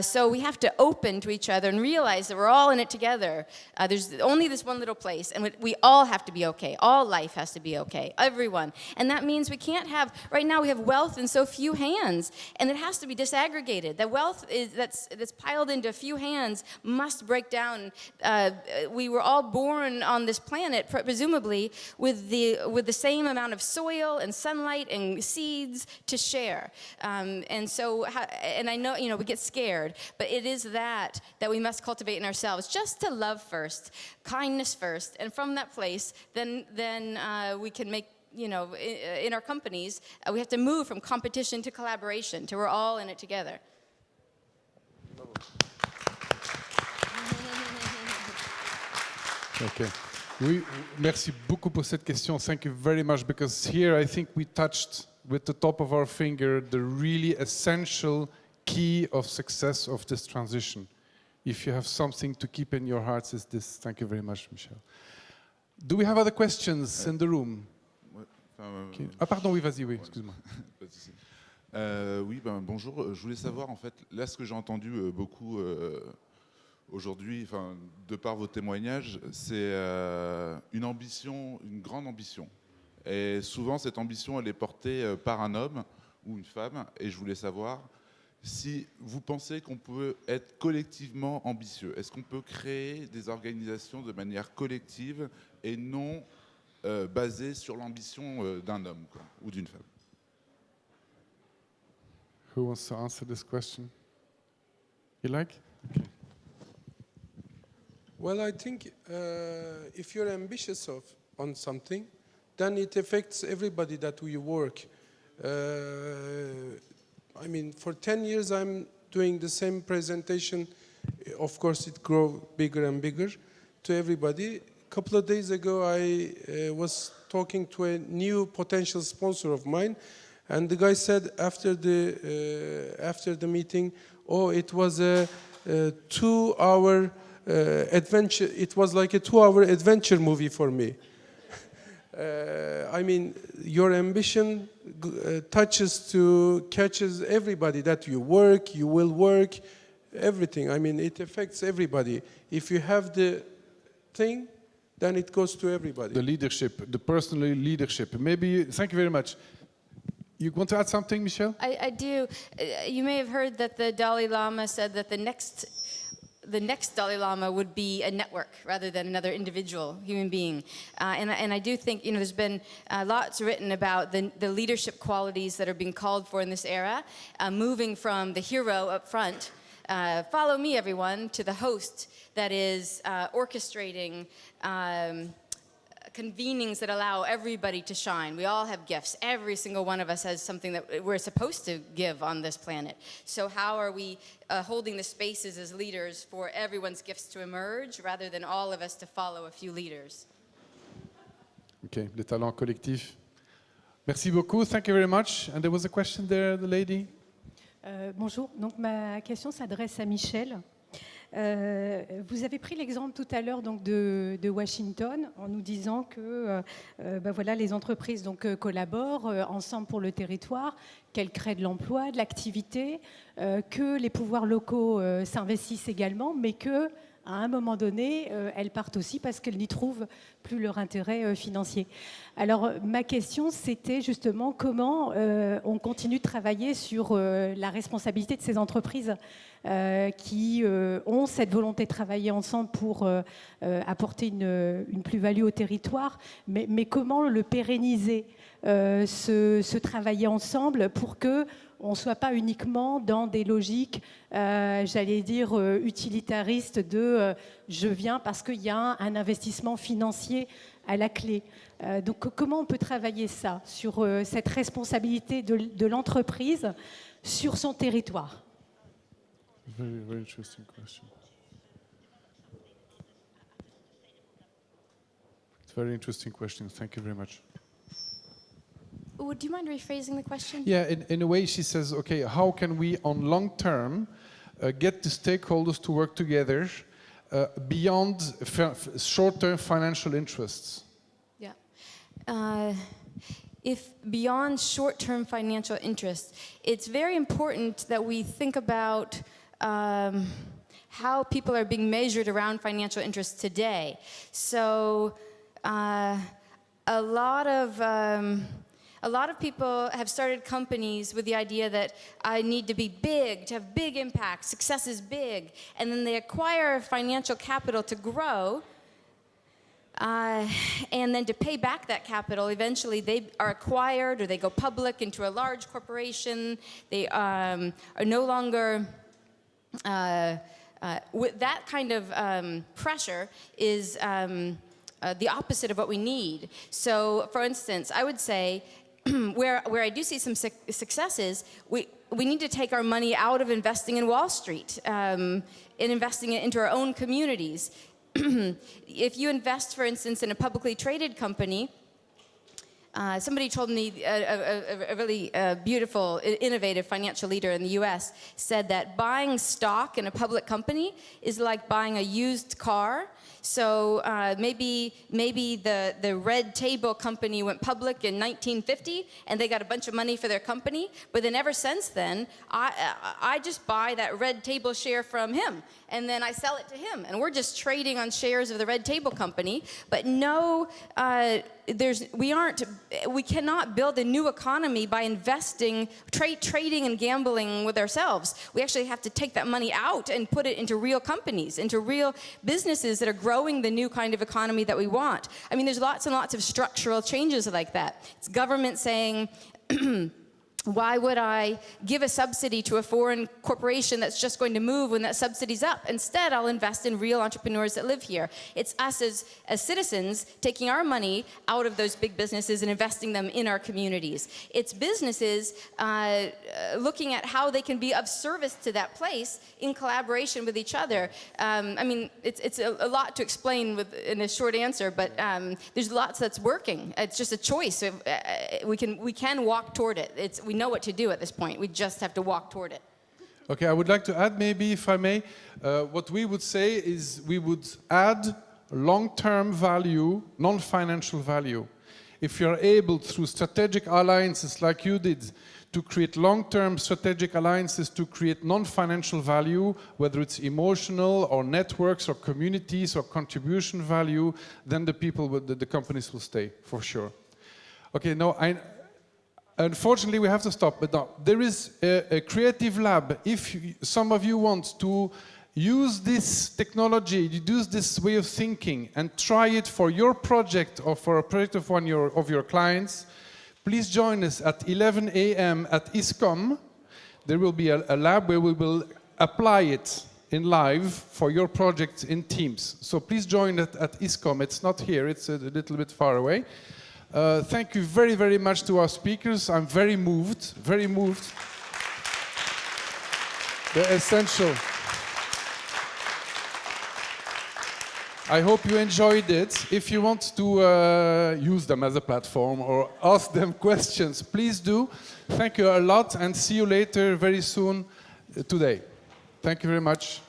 So we have to open to each other and realize that we're all in it together. There's only this one little place, and we all have to be okay. All life has to be okay, everyone. And that means we can't have, right now we have wealth in so few hands, and it has to be disaggregated. The wealth that's piled into a few hands must break down. We were all born on this planet, presumably, with the same amount of soil and sunlight and seeds to share, and I know we get scared, but it is that we must cultivate in ourselves, just to love first, kindness first, and from that place, then we can make in our companies we have to move from competition to collaboration, to we're all in it together. Okay. Oui, merci beaucoup pour cette question. Thank you very much, because here I think we touched with the top of our finger the really essential key of success of this transition. If you have something to keep in your hearts, is this. Thank you very much, Michel. Do we have other questions in the room? Okay. Ah pardon, oui, vas-y, oui, excuse-moi. Oui, bonjour. Je voulais savoir, en fait, là, ce que j'ai entendu beaucoup aujourd'hui, de par vos témoignages, c'est une ambition, une grande ambition. Et souvent, cette ambition, elle est portée par un homme ou une femme. Et je voulais savoir si vous pensez qu'on peut être collectivement ambitieux. Est-ce qu'on peut créer des organisations de manière collective et non basée sur l'ambition d'un homme ou d'une femme? Who wants to answer this question? You like? Okay. Well, I think if you're ambitious on something, then it affects everybody that we work. For 10 years I'm doing the same presentation. Of course, it grows bigger and bigger to everybody. A couple of days ago, I was talking to a new potential sponsor of mine, and the guy said after the meeting, it was a 2-hour adventure. It was like a 2-hour adventure movie for me. Your ambition catches everybody that you will work, everything. It affects everybody. If you have the thing, then it goes to everybody. The leadership, the personal leadership. Thank you very much. You want to add something, Michel? I do. You may have heard that the Dalai Lama said that the next Dalai Lama would be a network rather than another individual human being. And I do think, there's been lots written about the leadership qualities that are being called for in this era, moving from the hero up front, follow me everyone, to the host that is orchestrating convenings that allow everybody to shine. We all have gifts. Every single one of us has something that we're supposed to give on this planet. So how are we holding the spaces as leaders for everyone's gifts to emerge rather than all of us to follow a few leaders? Okay, les talents collectifs. Merci beaucoup. Thank you very much. And there was a question there, the lady. Bonjour. Donc ma question s'adresse à Michel. Vous avez pris l'exemple tout à l'heure donc de Washington en nous disant que voilà, les entreprises donc, collaborent ensemble pour le territoire, qu'elles créent de l'emploi, de l'activité, que les pouvoirs locaux s'investissent également, mais que à un moment donné, elles partent aussi parce qu'elles n'y trouvent plus leur intérêt financier. Alors, ma question, c'était justement comment on continue de travailler sur la responsabilité de ces entreprises qui ont cette volonté de travailler ensemble pour apporter une plus-value au territoire, mais comment le pérenniser, ce travailler ensemble pour que on ne soit pas uniquement dans des logiques, j'allais dire, utilitaristes de je viens parce qu'il y a un investissement financier à la clé. Donc comment on peut travailler ça, sur cette responsabilité de l'entreprise sur son territoire? Very, very interesting question. It's a very interesting question. Thank you very much. Would you mind rephrasing the question? Yeah, in a way she says, okay, how can we on long term get the stakeholders to work together beyond short-term financial interests? Yeah. If beyond short-term financial interests, it's very important that we think about how people are being measured around financial interests today. So a lot of people have started companies with the idea that I need to be big, to have big impact, success is big, and then they acquire financial capital to grow, and then to pay back that capital, eventually they are acquired or they go public into a large corporation. They are no longer... with that kind of pressure is the opposite of what we need. So, for instance, I would say where I do see some successes, we need to take our money out of investing in Wall Street and investing it into our own communities. If you invest, for instance, in a publicly traded company, somebody told me, a really beautiful, innovative financial leader in the US said that buying stock in a public company is like buying a used car. So maybe the Red Table company went public in 1950 and they got a bunch of money for their company, but then ever since then, I just buy that Red Table share from him and then I sell it to him and we're just trading on shares of the Red Table company, but no, we cannot build a new economy by investing, trading and gambling with ourselves. We actually have to take that money out and put it into real companies, into real businesses that are growing the new kind of economy that we want. I mean, there's lots and lots of structural changes like that. It's government saying, why would I give a subsidy to a foreign corporation that's just going to move when that subsidy's up? Instead, I'll invest in real entrepreneurs that live here. It's us as citizens taking our money out of those big businesses and investing them in our communities. It's businesses looking at how they can be of service to that place in collaboration with each other. I mean, it's a lot to explain in a short answer, but there's lots that's working. It's just a choice. We can walk toward it. We know what to do at this point. We just have to walk toward it. Okay, I would like to add maybe, if I may, what we would say is we would add long-term value, non-financial value. If you're able, through strategic alliances like you did, to create long-term strategic alliances to create non-financial value, whether it's emotional or networks or communities or contribution value, then the companies will stay, for sure. Okay, now unfortunately, we have to stop, but now, there is a creative lab. If some of you want to use this technology, use this way of thinking, and try it for your project or for a project of one of your clients, please join us at 11 a.m. at ISCOM. There will be a lab where we will apply it in live for your projects in teams. So please join at ISCOM. It's not here, it's a little bit far away. Thank you very, very much to our speakers. I'm very moved, very moved. They're essential. I hope you enjoyed it. If you want to use them as a platform or ask them questions, please do. Thank you a lot and see you later very soon today. Thank you very much.